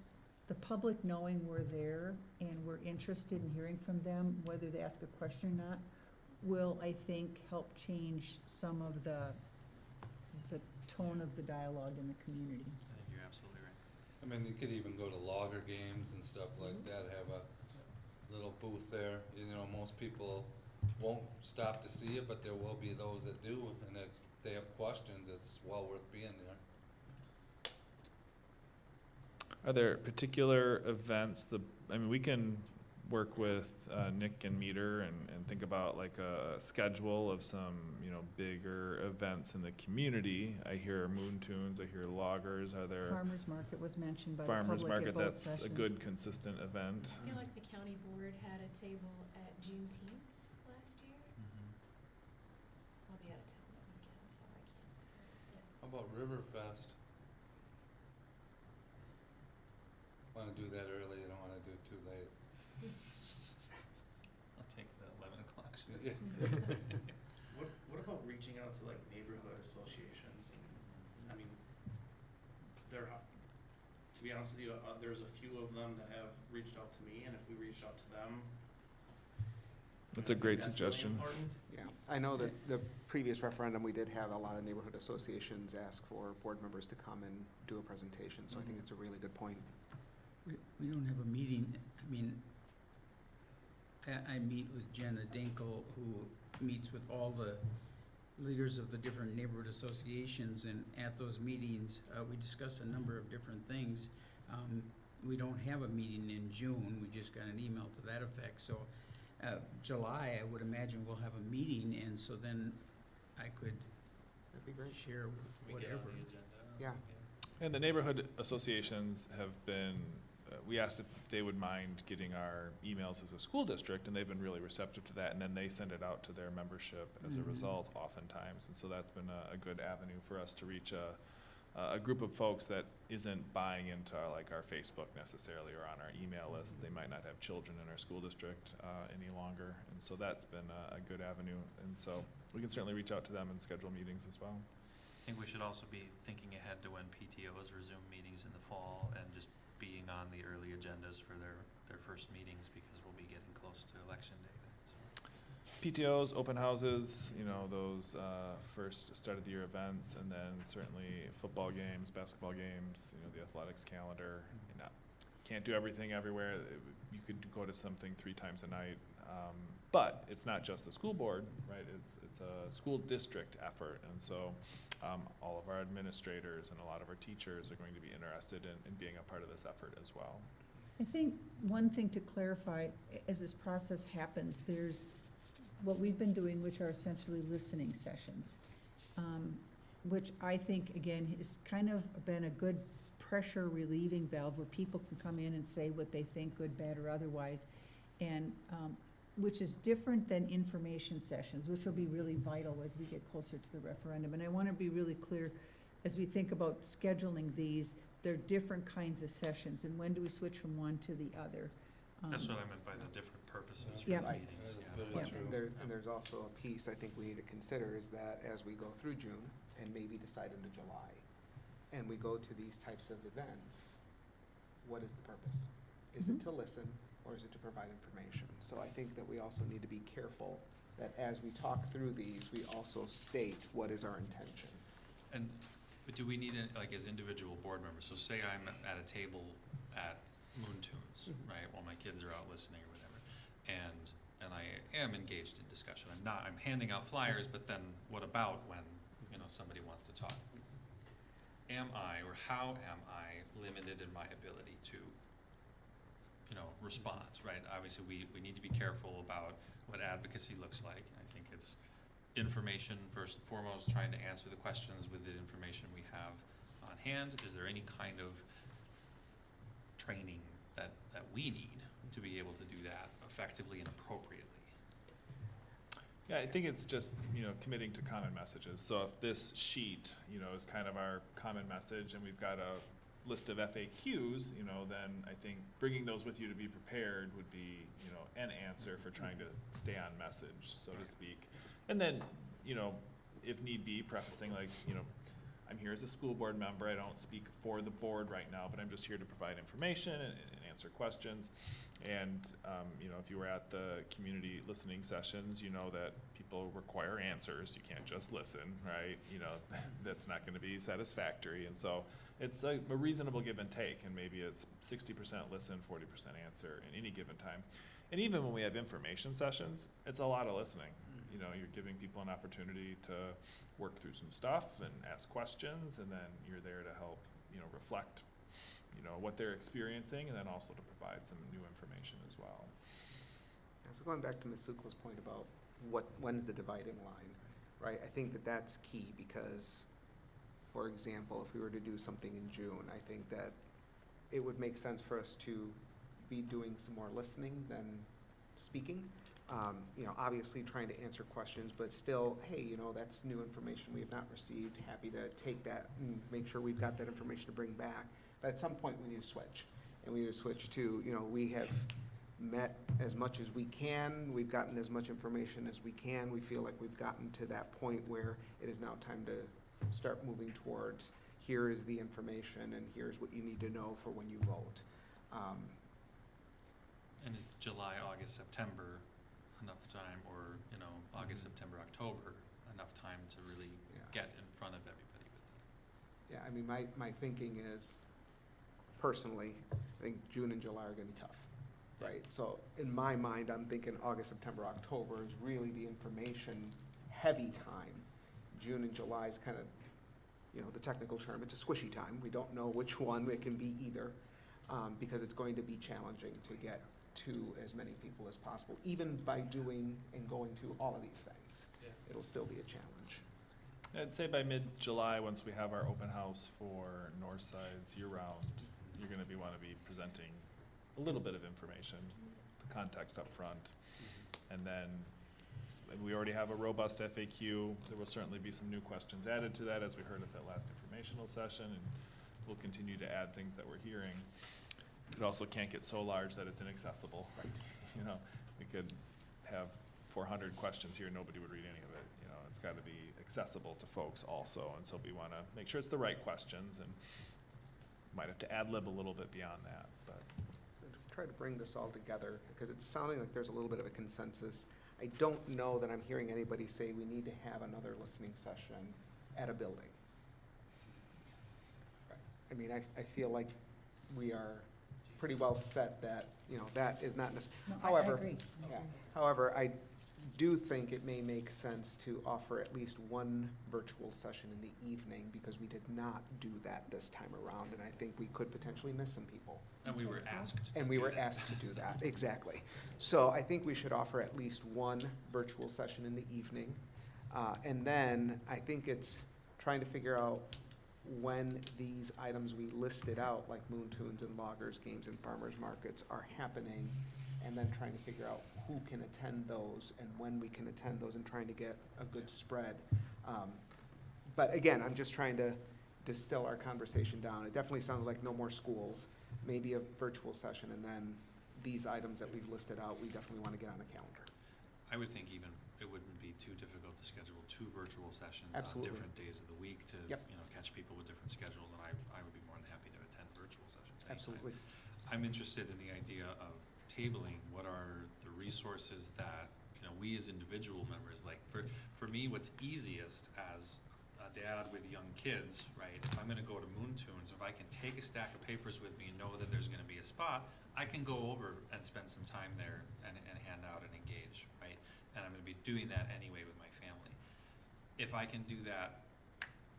S6: the public knowing we're there and we're interested in hearing from them, whether they ask a question or not, will, I think, help change some of the tone of the dialogue in the community.
S9: I think you're absolutely right.
S7: You could even go to logger games and stuff like that, have a little booth there. Most people won't stop to see it, but there will be those that do, and if they have questions, it's well worth being there.
S5: Are there particular events, we can work with Nick and Meter and think about like a schedule of some, bigger events in the community. I hear Moon Tunes, I hear loggers. Are there
S6: Farmers Market was mentioned by the
S5: farmers
S6: public
S5: market?
S6: at both
S5: That's
S6: sessions.
S5: a good consistent event.
S10: I feel like the county board had a table at Juneteenth last year. I'll be out of town that weekend, so I can't.
S7: How about Riverfest? Want to do that early, you don't want to do it too late.
S9: I'll take the 11 o'clock
S4: bucks.
S3: What about reaching out to like neighborhood associations? And, I mean, to be honest with you, there's a few of them that have reached out to me, and if we reach out to them.
S5: That's a great
S3: really
S5: suggestion.
S3: important.
S1: Yeah, I know that the previous referendum, we did have a lot of neighborhood associations ask for board members to come and do a presentation, so I think it's a really good point.
S4: We don't have a meeting, I mean, I meet with Jenna Dinkle, who meets with all the leaders of the different neighborhood associations, and at those meetings, we discuss a number of different things. We don't have a meeting in June, we just got an email to that effect, so July, I would imagine we'll have a meeting, and so then I could
S1: That'd be great.
S4: share
S9: We get on
S4: whatever.
S9: the agenda.
S1: Yeah.
S5: And the neighborhood associations have been, we asked if they would mind getting our emails as a school district, and they've been really receptive to that, and then they send it out to their membership as a
S4: Mhm.
S5: result oftentimes, and so that's been a good avenue for us to reach a group of folks that isn't buying into our Facebook necessarily or on our email list. They might not have children in our school district any longer, and so that's been a good avenue, and so we can certainly reach out to them and schedule meetings as well.
S9: I think we should also be thinking ahead to when PTOs resume meetings in the fall and just being on the early agendas for their first meetings, because we'll be getting close to election day then, so.
S5: PTOs, open houses, those first start of the year events, and then certainly football games, basketball games, the athletics calendar. Can't do everything everywhere. You could go to something 3 times a night. But it's not just the school board, right? It's a school district effort, and so all of our administrators and a lot of our teachers are going to be interested in being a part of this effort as well.
S6: I think one thing to clarify, as this process happens, there's what we've been doing, which are essentially listening sessions, which I think, again, has kind of been a good pressure relieving valve where people can come in and say what they think, good, bad, or otherwise, and which is different than information sessions, which will be really vital as we get closer to the referendum. And I want to be really clear, as we think about scheduling these, they're different kinds of sessions, and when do we switch from one to the other?
S9: That's what I meant by the different purposes for
S6: Yeah.
S9: the
S1: Right.
S9: meetings.
S7: That's
S9: Yeah.
S7: very
S1: Yeah,
S7: true.
S1: and there's also a piece I think we need to consider is that as we go through June and maybe decide into July, and we go to these types of events, what is the purpose? Is it to listen, or is it to provide information? So I think that we also need to be careful that as we talk through these, we also state what is our intention.
S9: But do we need, as individual board members, so say I'm at a table at Moon Tunes, right, while my kids are out listening or whatever, and I am engaged in discussion. I'm handing out flyers, but then what about when, somebody wants to talk? Am I, or how am I limited in my ability to, respond, right? Obviously, we need to be careful about what advocacy looks like. I think it's information first and foremost, trying to answer the questions with the information we have on hand. Is there any kind of training that we need to be able to do that effectively and appropriately?
S5: Yeah, I think it's just, committing to common messages. So if this sheet, is kind of our common message, and we've got a list of FAQs, then I think bringing those with you to be prepared would be, an answer for trying to stay on message, so to speak. And then, if need be, prefacing I'm here as a school board member. I don't speak for the board right now, but I'm just here to provide information and answer questions. And, if you were at the community listening sessions, that people require answers. You can't just listen, right? That's not going to be satisfactory. And so it's a reasonable give and take, and maybe it's 60% listen, 40% answer in any given time. And even when we have information sessions, it's a lot of listening. You're giving people an opportunity to work through some stuff and ask questions, and then you're there to help, reflect, what they're experiencing, and then also to provide some new information as well.
S1: So going back to Ms. Sukla's point about when's the dividing line, right? I think that that's key because, for example, if we were to do something in June, I think that it would make sense for us to be doing some more listening than speaking. Obviously trying to answer questions, but still, hey, that's new information we have not received. Happy to take that and make sure we've got that information to bring back. But at some point, we need to switch. And we need to switch to, we have met as much as we can. We've gotten as much information as we can. We feel like we've gotten to that point where it is now time to start moving towards, here is the information and here's what you need to know for when you vote.
S9: And is July, August, September enough time, or, you know, August, September, October, enough time to really
S1: Yeah.
S9: get in front of everybody with it?
S1: Yeah, I mean, my thinking is, personally, I think June and July are gonna be tough, right? So in my mind, I'm thinking August, September, October is really the information-heavy time. June and July is kind of, you know, the technical term, it's a squishy time. We don't know which one, it can be either, because it's going to be challenging to get to as many people as possible, even by doing and going to all of these things.
S3: Yeah.
S1: It'll still be a challenge.
S5: I'd say by mid-July, once we have our open house for Northside's year-round, you're gonna wanna be presenting a little bit of information, the context up front, and then we already have a robust FAQ. There will certainly be some new questions added to that, as we heard at that last informational session, and we'll continue to add things that we're hearing. It also can't get so large that it's inaccessible.
S1: Right.
S5: You know, we could have 400 questions here, nobody would read any of it. You know, it's gotta be accessible to folks also, and so we wanna make sure it's the right questions, and might have to ad-lib a little bit beyond that, but.
S1: So to try to bring this all together, because it's sounding like there's a little bit of a consensus. I don't know that I'm hearing anybody say we need to have another listening session at a building. I mean, I feel like we are pretty well set that, you know, that is not necessary.
S6: No,
S1: However,
S6: I agree.
S1: yeah. However, I do think it may make sense to offer at least one virtual session in the evening, because we did not do that this time around, and I think we could potentially miss some people.
S9: And we were asked to
S1: And we
S9: do
S1: were
S9: that.
S1: asked to do that, exactly. So I think we should offer at least one virtual session in the evening. And then I think it's trying to figure out when these items we listed out, like Moon Tunes and Loggers Games and Farmers Markets, are happening, and then trying to figure out who can attend those and when we can attend those, and trying to get a good spread. But again, I'm just trying to distill our conversation down. It definitely sounds like no more schools, maybe a virtual session, and then these items that we've listed out, we definitely want to get on the calendar.
S9: I would think even it wouldn't be too difficult to schedule 2 virtual sessions
S1: Absolutely.
S9: on different days of the week to,
S1: Yep.
S9: you know, catch people with different schedules, and I would be more than happy to attend virtual sessions anytime.
S1: Absolutely.
S9: I'm interested in the idea of tabling. What are the resources that, you know, we as individual members, like, for me, what's easiest as a dad with young kids, right? If I'm gonna go to Moon Tunes, if I can take a stack of papers with me and know that there's gonna be a spot, I can go over and spend some time there and hand out and engage, right? And I'm gonna be doing that anyway with my family. If I can do that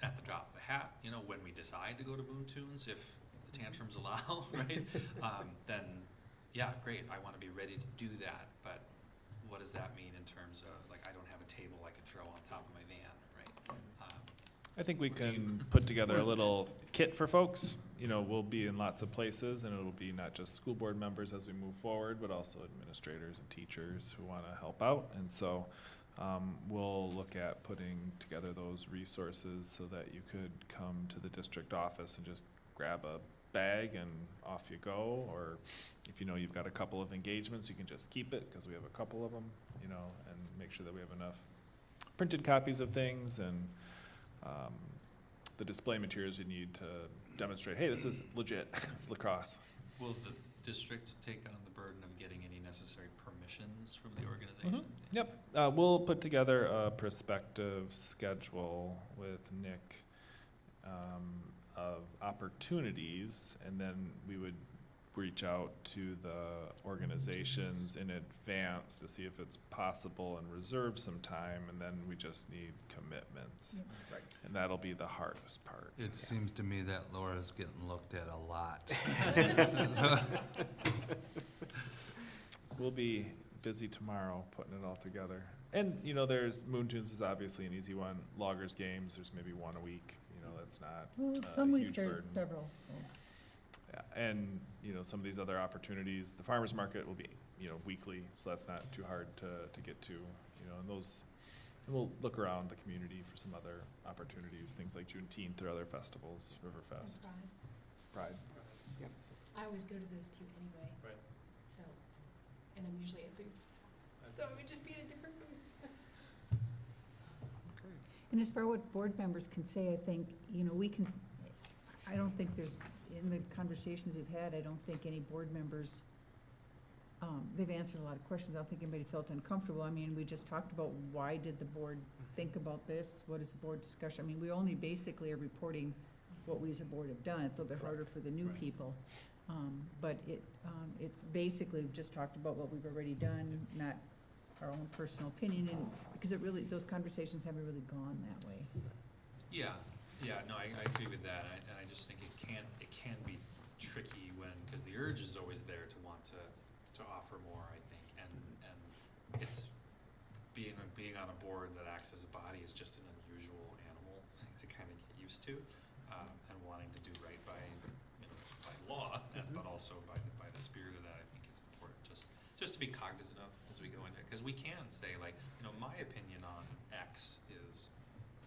S9: at the drop of a hat, you know, when we decide to go to Moon Tunes, if the tantrums allow, right? Then, yeah, great, I wanna be ready to do that, but what does that mean in terms of, like, I don't have a table I could throw on top of my van, right?
S5: I think we can put together a little kit for folks. You know, we'll be in lots of places, and it'll be not just school board members as we move forward, but also administrators and teachers who want to help out. And so we'll look at putting together those resources so that you could come to the district office and just grab a bag and off you go. Or if you know you've got a couple of engagements, you can just keep it, because we have a couple of them, you know, and make sure that we have enough printed copies of things and the display materials you need to demonstrate, hey, this is legit, it's lacrosse.
S9: Will the district take on the burden of getting any necessary permissions from the organization?
S5: Yep, we'll put together a prospective schedule with Nick of opportunities, and then we would reach out to the organizations in advance to see if it's possible and reserve some time, and then we just need commitments.
S1: Right.
S5: And that'll be the hardest part.
S7: It seems to me that Laura's getting looked at a lot.
S5: We'll be busy tomorrow putting it all together. And, you know, there's, Moon Tunes is obviously an easy one. Loggers Games, there's maybe one a week, you know, that's not
S6: Well,
S5: a
S6: some weeks
S5: huge
S6: there's
S5: burden.
S6: several, so.
S5: Yeah, and, you know, some of these other opportunities, the farmer's market will be, you know, weekly, so that's not too hard to get to, you know, and those, and we'll look around the community for some other opportunities, things like Juneteenth or other festivals, Riverfest.
S10: Pride.
S1: Pride.
S10: I always go to those two anyway.
S3: Right.
S10: So and I'm usually at booths. So it would just be at a different booth.
S1: Okay.
S6: And as far as what board members can say, I think, we can, I don't think there's, in the conversations we've had, I don't think any board members, they've answered a lot of questions. I don't think anybody felt uncomfortable. I mean, we just talked about why did the board think about this? What is the board discussion? I mean, we only basically are reporting what we as a board have done. It's a little bit harder for the new
S9: Right.
S6: people. But it's basically, we've just talked about what we've already done, not our own personal opinion, and, because it really, those conversations haven't really gone that way.
S9: Yeah, no, I agree with that, and I just think it can be tricky when, because the urge is always there to want to offer more, I think, and it's, being on a board that acts as a body is just an unusual animal to kind of get used to, and wanting to do right by, by law, but also by the spirit of that, I think is important, just to be cognizant of as we go into it, because we can say like, my opinion on X is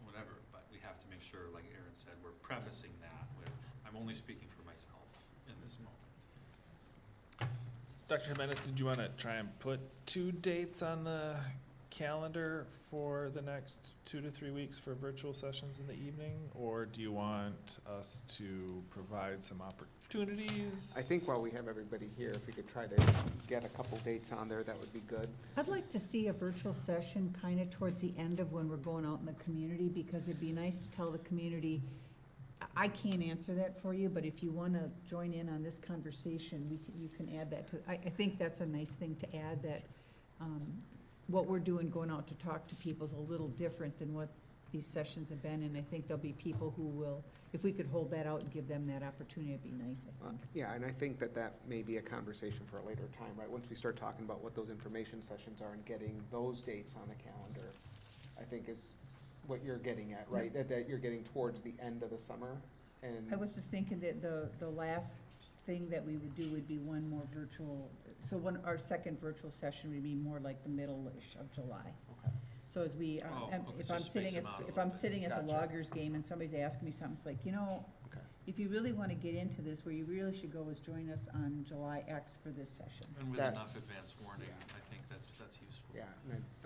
S9: whatever, but we have to make sure, like Aaron said, we're prefacing that with, I'm only speaking for myself in this moment.
S5: Dr. Jimenez, did you want to try and put 2 dates on the calendar for the next 2 to 3 weeks for virtual sessions in the evening? Or do you want us to provide some opportunities?
S1: I think while we have everybody here, if we could try to get a couple dates on there, that would be good.
S6: I'd like to see a virtual session kind of towards the end of when we're going out in the community, because it'd be nice to tell the community, I can't answer that for you, but if you want to join in on this conversation, you can add that to, I think that's a nice thing to add, that what we're doing, going out to talk to people is a little different than what these sessions have been, and I think there'll be people who will, if we could hold that out and give them that opportunity, it'd be nice, I think.
S1: Yeah, and I think that may be a conversation for a later time, right? Once we start talking about what those information sessions are and getting those dates on the calendar, I think is what you're getting at, right? That you're getting towards the end of the summer, and.
S6: I was just thinking that the last thing that we would do would be one more virtual, so our second virtual session would be more like the middle-ish of July.
S1: Okay.
S6: So as we,
S9: Oh,
S6: and
S9: okay,
S6: if
S9: so
S6: I'm
S9: space
S6: sitting
S9: them
S6: at,
S9: out a
S6: if
S9: little
S6: I'm
S9: bit.
S6: sitting at the
S1: Gotcha.
S6: Loggers game and somebody's asking me something, it's like,
S1: Okay.
S6: if you really wanna get into this, where you really should go is join us on July X for this session.
S9: And with
S1: That-
S9: enough advance warning,
S1: Yeah.
S9: I think that's useful.
S1: Yeah,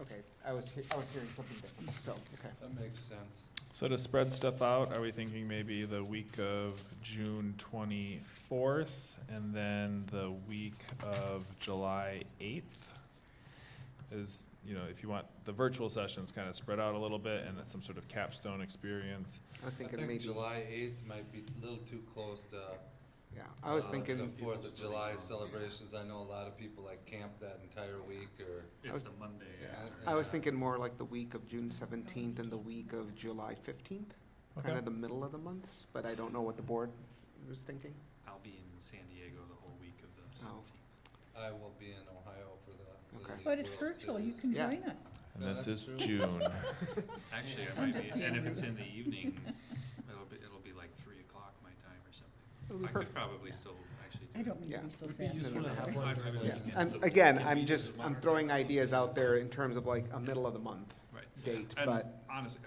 S1: okay, I was hearing something different, so, okay.
S7: That makes sense.
S5: So to spread stuff out, are we thinking maybe the week of June 24th and then the week of July 8th? Is, if you want the virtual sessions kind of spread out a little bit and some sort of capstone experience.
S1: I was
S7: I
S1: thinking
S7: think
S1: maybe,
S7: July 8th might be a little too close to.
S1: yeah, I was
S7: The
S1: thinking,
S7: 4th of July celebrations. I know a lot of people like camp that entire week or.
S9: It's the Monday after.
S1: I was thinking more like the week of June 17th and the week of July 15th, kind
S5: Okay.
S1: of the middle of the months, but I don't know what the board was thinking.
S9: I'll be in San Diego the whole week of the
S1: Oh.
S9: 17th.
S7: I will be in Ohio for the Little
S1: Okay.
S7: League
S6: But it's
S7: World
S6: virtual, you
S7: Series.
S6: can
S1: Yeah.
S6: join us.
S5: And
S7: Yeah,
S5: this
S7: that's
S5: is
S7: true.
S5: June.
S9: Actually, I
S6: I'm
S9: might
S6: just
S9: be,
S6: being
S9: and if it's
S6: rude.
S9: in the evening, it'll be like 3:00 my time or
S1: It'll
S9: something.
S1: be
S9: I could
S1: perfect.
S9: probably still actually do
S6: I
S9: it.
S6: don't mean to
S1: Yeah.
S6: be so
S3: Would be
S6: sassy.
S3: useful to have
S9: Fine,
S3: one.
S9: I really
S1: Yeah,
S9: can.
S1: again,
S3: Can
S1: I'm
S3: we
S1: just,
S3: just
S1: I'm
S3: monitor
S1: throwing
S3: this?
S1: ideas out there in terms of like a middle of the month
S9: Right.
S1: date,
S9: And
S1: but,
S9: honestly,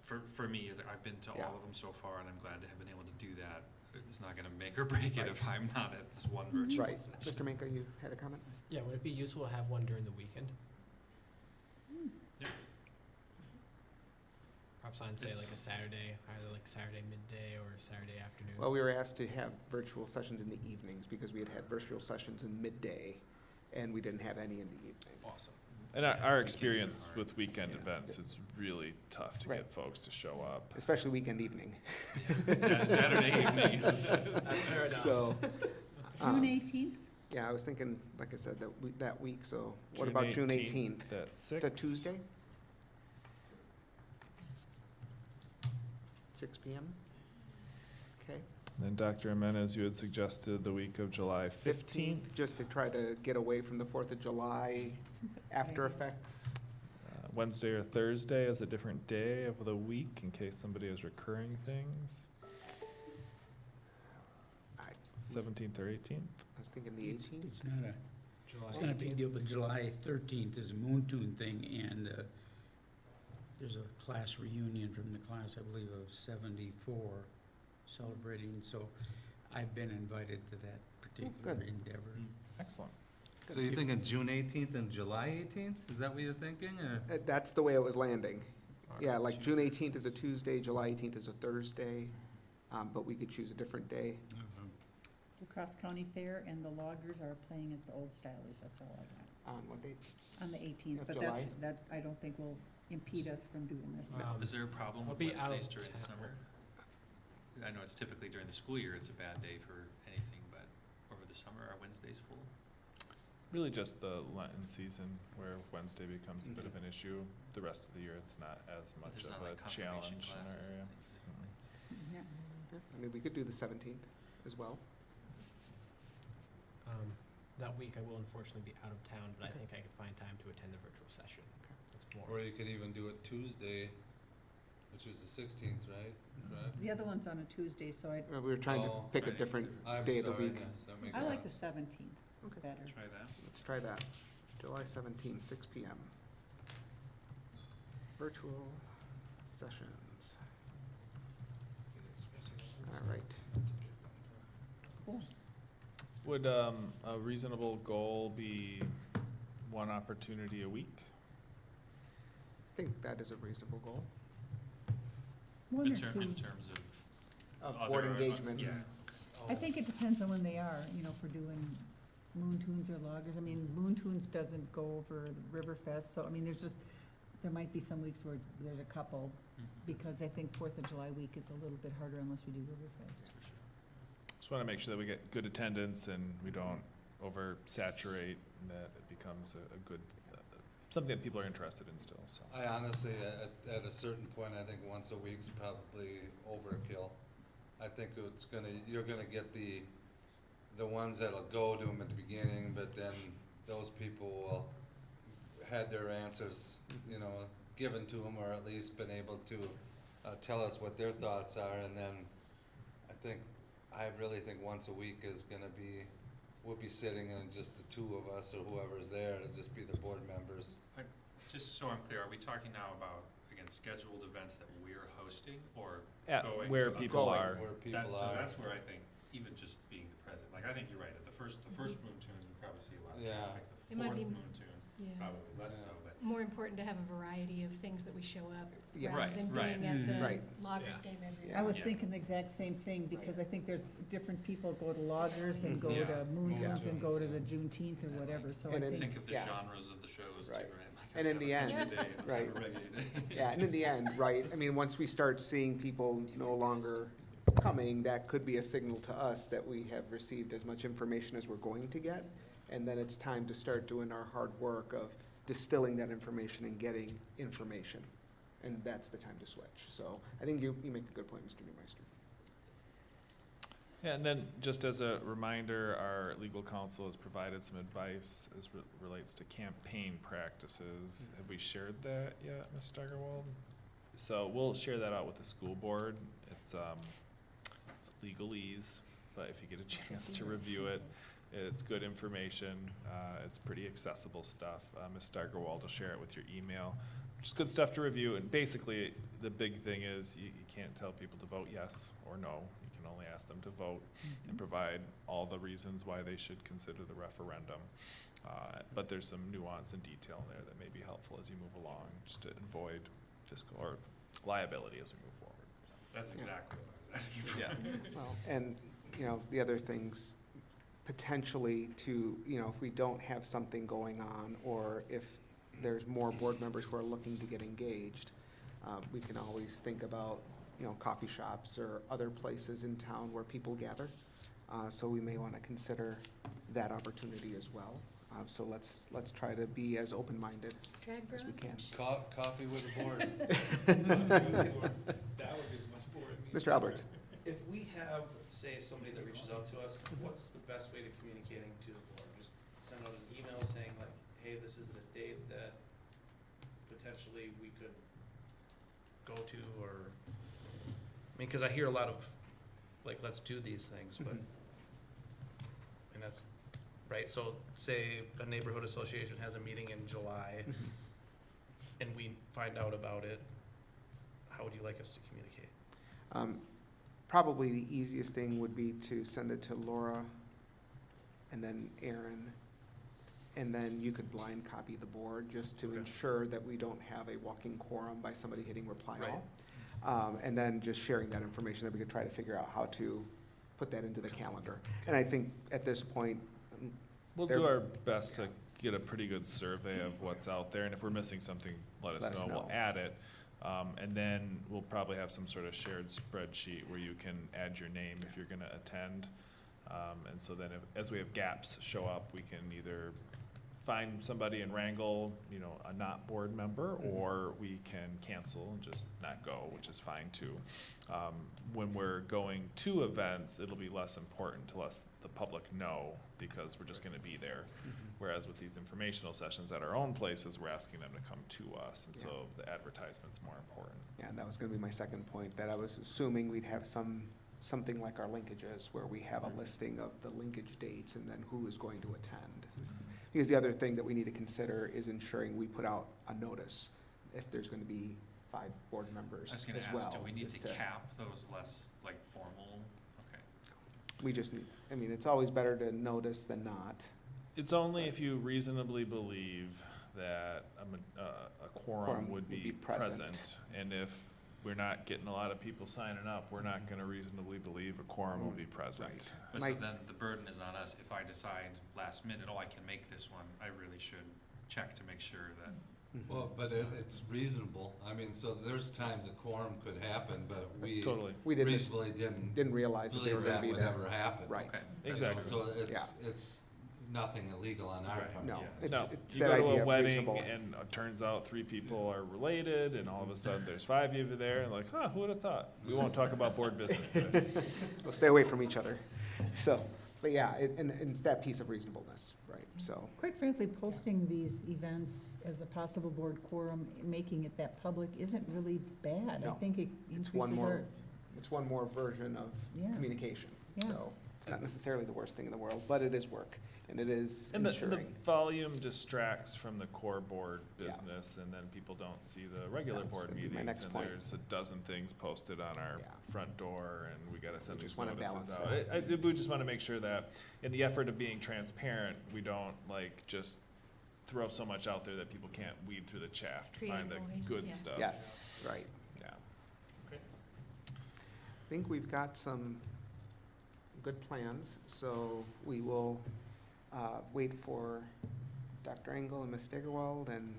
S9: for me, I've been to
S1: Yeah.
S9: all of them so far, and I'm glad to have been able to do that. It's not gonna make or break it
S1: Right.
S9: if I'm not at this one virtual
S1: right.
S9: session.
S1: Mr. Minko, you had a comment?
S8: Yeah, would it be useful to have one during the weekend?
S9: Yeah.
S8: Perhaps on, say,
S9: It's-
S8: like a Saturday, either like Saturday midday or Saturday afternoon?
S1: Well, we were asked to have virtual sessions in the evenings because we had virtual sessions in midday, and we didn't have any in the evening.
S8: Awesome.
S5: And our
S9: Weekends are
S5: experience
S9: hard.
S5: with weekend
S1: Yeah.
S5: events, it's really tough to
S1: Right.
S5: get folks to show up.
S1: Especially weekend evening.
S9: Saturday evenings.
S8: That's fair enough.
S1: So,
S6: June 18th?
S1: yeah, I was thinking, like I said, that week, so what
S5: June
S1: about June 18th?
S5: 18th at 6.
S1: It's a Tuesday? 6 PM? Okay.
S5: Then Dr. Jimenez, you had suggested the week of July 15th.
S1: Just to try to get away from the 4th of July
S6: That's a good
S1: after
S6: idea.
S1: effects.
S5: Wednesday or Thursday is a different day of the week in case somebody has recurring things.
S1: I
S5: 17th or 18th.
S1: was thinking the 18th.
S4: It's not
S8: July
S4: It's not a big
S8: 18th.
S4: deal, but July 13th is a Moon Tune thing, and there's a class reunion from the class, I believe, of 74 celebrating, so I've been invited to that particular
S1: good.
S4: endeavor.
S5: Excellent.
S7: So you're thinking June 18th and July 18th? Is that what you're thinking, or?
S1: That's the way it was landing. Yeah, like June
S9: Tuesday.
S1: 18th is a Tuesday, July 18th is a Thursday, but we could choose a different day.
S6: It's the Crosse County Fair, and the loggers are playing as the Old Stylers, that's all I got,
S1: On what date?
S6: on the 18th.
S1: Of
S6: But that's,
S1: July?
S6: that, I don't think will impede us from doing this.
S9: Is there a problem
S8: I'll
S9: with
S8: be out
S9: Wednesdays
S8: of
S9: during the
S8: town.
S9: summer? I know it's typically during the school year, it's a bad day for anything, but over the summer, are Wednesdays full?
S5: Really just the Lenten season where Wednesday becomes a bit of an issue. The rest of the year, it's not as much
S9: There's
S5: of
S9: not
S5: a
S9: like confirmation
S5: challenge in our
S9: classes
S5: area.
S9: and things like that.
S6: Yeah.
S1: I mean, we could do the 17th as well.
S8: That week I will unfortunately be out of town, but I
S1: Okay.
S8: think I could find time to attend the virtual session. That's more.
S7: Or you could even do it Tuesday, which was the 16th, right? Correct?
S6: The other one's on a Tuesday, so
S1: We were trying to
S7: Oh,
S1: pick a
S9: right.
S1: different
S7: I'm
S1: day of the
S7: sorry,
S1: week.
S7: yes, that makes
S6: I like the
S7: sense.
S6: 17th
S1: Okay.
S6: better.
S9: Try that.
S1: Let's try that. July 17th, 6 PM. Virtual sessions. All right.
S6: Cool.
S5: Would a reasonable goal be one opportunity a week?
S1: I think that is a reasonable goal.
S6: One
S9: In
S6: or
S9: terms
S6: two.
S1: Of
S9: other-
S1: board engagement.
S9: Yeah.
S6: I think it depends on when they are, you know, for doing Moon Tunes or loggers. I mean, Moon Tunes doesn't go over the Riverfest, so, I mean, there's just, there might be some weeks where there's a couple, because I think 4th of July week is a little bit harder unless we do Riverfest.
S5: Just want to make sure that we get good attendance and we don't oversaturate, and that it becomes a good, something that people are interested in still, so.
S7: I honestly, at a certain point, I think once a week's probably overkill. I think it's gonna, you're gonna get the ones that'll go to them at the beginning, but then those people will had their answers, you know, given to them, or at least been able to tell us what their thoughts are, and then I really think once a week is gonna be, we'll be sitting and just the two of us or whoever's there, it'll just be the board members.
S9: Just so I'm clear, are we talking now about, again, scheduled events that we're hosting, or
S5: At
S9: going
S5: where
S9: to
S5: people
S9: others?
S5: are.
S7: Where people
S9: So
S7: are.
S9: that's where I think, even just being the president, like, I think you're right, at the first Moon Tunes, we probably see a lot of
S7: Yeah.
S9: traffic.
S10: It
S9: The
S10: might
S9: fourth
S10: be-
S9: Moon Tunes,
S10: Yeah.
S9: probably less so,
S7: Yeah.
S9: but.
S10: More important to have a variety of things that we show up,
S1: Yes.
S10: rather
S9: Right,
S10: than
S9: right.
S10: being at
S1: Right.
S10: the loggers
S9: Yeah.
S10: game every
S1: Yeah.
S6: I was
S9: Yeah.
S6: thinking the exact same thing, because I think there's different people go to loggers, then go
S9: Yeah.
S6: to Moon
S7: Yeah.
S6: Tunes, and go to the Juneteenth or whatever, so I
S1: And then-
S6: think.
S9: Think of the
S1: Yeah.
S9: genres of the shows too,
S1: Right.
S9: right? Like,
S1: And
S9: let's
S1: in the
S9: have a
S1: end-
S9: country day, let's have a
S1: right.
S9: reggae day.
S1: Yeah, and in the end, right, I mean, once we start seeing people no longer coming, that could be a signal to us that we have received as much information as we're going to get. And then it's time to start doing our hard work of distilling that information and getting information. And that's the time to switch. So I think you make a good point, Mr. Newmeister.
S5: Yeah, and then just as a reminder, our legal counsel has provided some advice as relates to campaign practices. Have we shared that yet, Ms. Steigerwald? So we'll share that out with the school board. It's legalese, but if you get a chance to review it, it's good information. It's pretty accessible stuff. Ms. Steigerwald will share it with your email. Just good stuff to review, and basically, the big thing is you can't tell people to vote yes or no. You can only ask them to vote and provide all the reasons why they should consider the referendum. But there's some nuance and detail in there that may be helpful as you move along, just to avoid fiscal or liability as we move forward.
S9: That's exactly what I was asking for.
S5: Yeah.
S1: Well, and, you know, the other things, potentially to, you know, if we don't have something going on, or if there's more board members who are looking to get engaged, we can always think about, you know, coffee shops or other places in town where people gather. So we may want to consider that opportunity as well. So let's try to be as open-minded
S10: Drag
S1: as we can.
S7: Coffee with the board.
S11: That would be the most boring meeting.
S1: Mr. Albert?
S11: If we have, say, somebody that reaches out to us, what's the best way to communicating to the board? Just send out an email saying like, hey, this is a date that potentially we could go to, or, I mean, cause I hear a lot of, like, let's do these things, but, and that's, right, so say a neighborhood association has a meeting in July, and we find out about it, how would you like us to communicate?
S1: Probably the easiest thing would be to send it to Laura and then Aaron and then you could blind copy the board just to
S5: Okay.
S1: ensure that we don't have a walking quorum by somebody hitting reply
S7: Right.
S1: all. And then just sharing that information, that we could try to figure out how to put that into the calendar. And I think at this point,
S5: We'll
S1: They're-
S5: do our best to get a pretty good survey of what's out there, and if we're missing something, let us know, we'll add it. And then we'll probably have some sort of shared spreadsheet where you can add your name if you're gonna attend. And so then as we have gaps show up, we can either find somebody and wrangle, a not board member, or we can cancel and just not go, which is fine too. When we're going to events, it'll be less important to let the public know, because we're just gonna be there. Whereas with these informational sessions at our own places, we're asking them to come to us, and so the advertisement's more important.
S1: yeah, that was gonna be my second point, that I was assuming we'd have something like our linkages, where we have a listing of the linkage dates and then who is going to attend. Because the other thing that we need to consider is ensuring we put out a notice if there's gonna be 5 board members
S9: I was
S1: as
S9: gonna
S1: well.
S9: ask, do we need
S1: just
S9: to cap those less, like, formal? Okay.
S1: We just need, it's always better to notice than not.
S5: It's only if you reasonably believe that a quorum would be present. And if we're not getting a lot of people signing up, we're not gonna reasonably believe a quorum will be present.
S1: Right.
S9: But so
S1: Mike-
S9: then the burden is on us, if I decide last minute, oh, I can make this one, I really should check to make sure that,
S7: Well, but it's reasonable. I mean, so there's times a quorum could happen, but we
S5: Totally,
S1: We didn't,
S7: reasonably didn't
S1: didn't realize that they were
S7: believe
S1: gonna
S7: that
S1: be
S7: would
S1: there.
S7: ever happen.
S1: Right,
S9: okay.
S5: exactly.
S7: So it's nothing illegal on our
S9: Right.
S7: part.
S1: no,
S5: Yeah. No,
S1: it's
S5: you
S1: that
S5: go to
S1: idea
S5: a
S1: of
S5: wedding
S1: reasonable.
S5: and it turns out 3 people are related, and all of a sudden there's 5 of you there, and like, who would have thought? We won't talk about board business today.
S1: We'll stay away from each other. So, but yeah, and it's that piece of reasonableness, right, so.
S6: Quite frankly, posting these events as a possible board quorum, making it that public isn't really bad. I
S1: No,
S6: think it
S1: It's
S6: increases
S1: one
S6: our,
S1: more, it's one more version of
S6: yeah,
S1: communication.
S6: Yeah.
S1: So it's not necessarily the worst thing in the world, but it is work, and it is
S5: And the
S1: ensuring.
S5: volume distracts from the core board
S1: Yeah.
S5: business, and then people don't see the regular
S1: That was
S5: board
S1: gonna be my
S5: meetings,
S1: next
S5: and
S1: point.
S5: there's a dozen things posted on our
S1: Yeah.
S5: front door, and we gotta send these
S1: just wanna
S5: notices
S1: balance
S5: out.
S1: that.
S5: We just wanna make sure that, in the effort of being transparent, we don't just throw so much out there that people can't weed through the chaff to find the
S10: Creative ways,
S5: good
S10: yeah.
S5: stuff.
S1: Yes, right.
S5: Yeah.
S1: I think we've got some good plans, so we will wait for Dr. Engel and Ms. Steigerwald and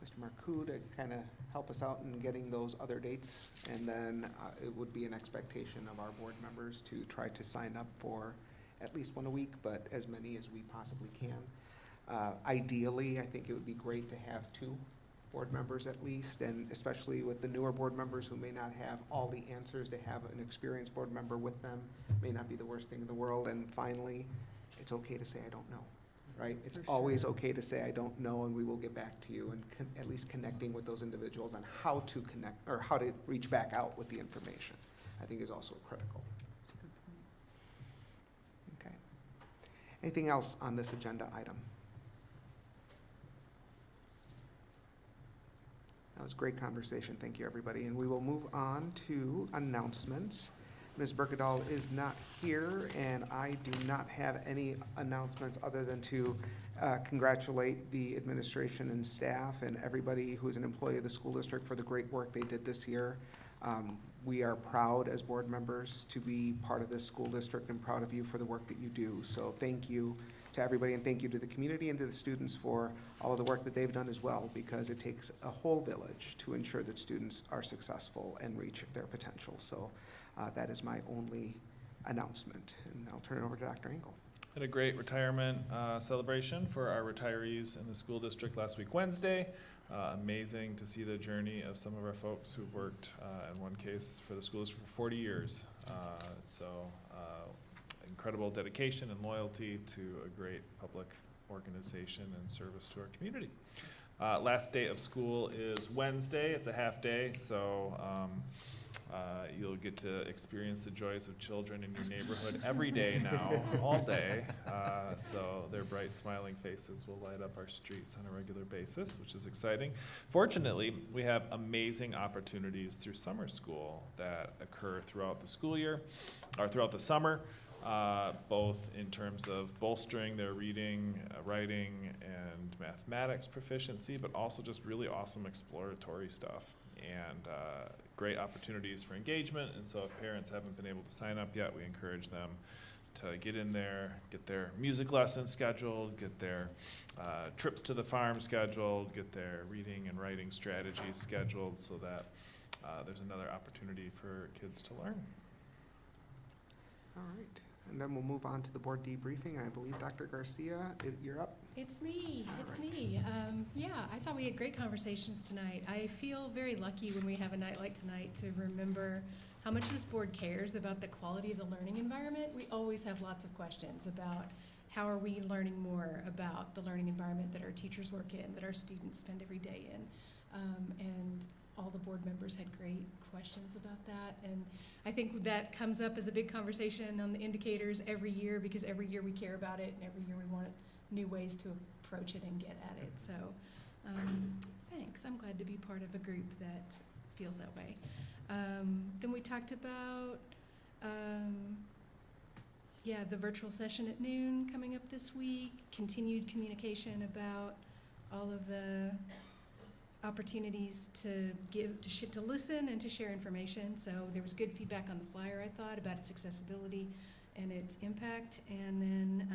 S1: Mr. Marcoux to kind of help us out in getting those other dates. And then it would be an expectation of our board members to try to sign up for at least one a week, but as many as we possibly can. Ideally, I think it would be great to have 2 board members at least, and especially with the newer board members who may not have all the answers, to have an experienced board member with them may not be the worst thing in the world. And finally, it's okay to say, I don't know, right? It's
S6: For
S1: always
S6: sure.
S1: okay to say, I don't know, and we will get back to you, and at least connecting with those individuals on how to connect, or how to reach back out with the information, I think is also critical.
S6: that's a good point.
S1: Okay. Anything else on this agenda item? That was a great conversation. Thank you, everybody. And we will move on to announcements. Ms. Berkedahl is not here, and I do not have any announcements other than to congratulate the administration and staff and everybody who is an employee of the school district for the great work they did this year. We are proud as board members to be part of this school district, and proud of you for the work that you do. So thank you to everybody, and thank you to the community and to the students for all of the work that they've done as well, because it takes a whole village to ensure that students are successful and reach their potential. So that is my only announcement, and I'll turn it over to Dr. Engel.
S5: Had a great retirement celebration for our retirees in the school district last week, Wednesday. Amazing to see the journey of some of our folks who've worked, in one case, for the school district for 40 years. Incredible dedication and loyalty to a great public organization and service to our community. Last day of school is Wednesday. It's a half day, so you'll get to experience the joys of children in your neighborhood every day now, all day. So their bright, smiling faces will light up our streets on a regular basis, which is exciting. Fortunately, we have amazing opportunities through summer school that occur throughout the school year, or throughout the summer. both in terms of bolstering their reading, writing, and mathematics proficiency, but also just really awesome exploratory stuff and great opportunities for engagement. And so if parents haven't been able to sign up yet, we encourage them to get in there, get their music lessons scheduled, get their trips to the farm scheduled, get their reading and writing strategies scheduled so that there's another opportunity for kids to learn.
S1: All right, and then we'll move on to the board debriefing, and I believe Dr. Garcia, you're up.
S10: It's me, it's
S1: All right.
S10: me. Yeah, I thought we had great conversations tonight. I feel very lucky when we have a night like tonight to remember how much this board cares about the quality of the learning environment. We always have lots of questions about how are we learning more about the learning environment that our teachers work in, that our students spend every day in. And all the board members had great questions about that. And I think that comes up as a big conversation on the indicators every year, because every year we care about it and every year we want new ways to approach it and get at it. So thanks. I'm glad to be part of a group that feels that way. Then we talked about, the virtual session at noon coming up this week, continued communication about all of the opportunities to to listen and to share information. So there was good feedback on the flyer, I thought, about its accessibility and its impact. And then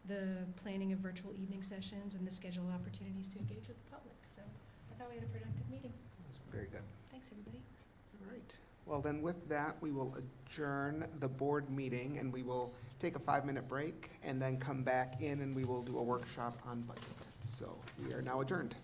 S10: the planning of virtual evening sessions and the schedule opportunities to engage with the public. So I thought we had a productive meeting.
S1: That's very good.
S10: Thanks, everybody.
S1: All right. Well, then with that, we will adjourn the board meeting, and we will take a 5-minute break and then come back in and we will do a workshop on budget. So we are now adjourned.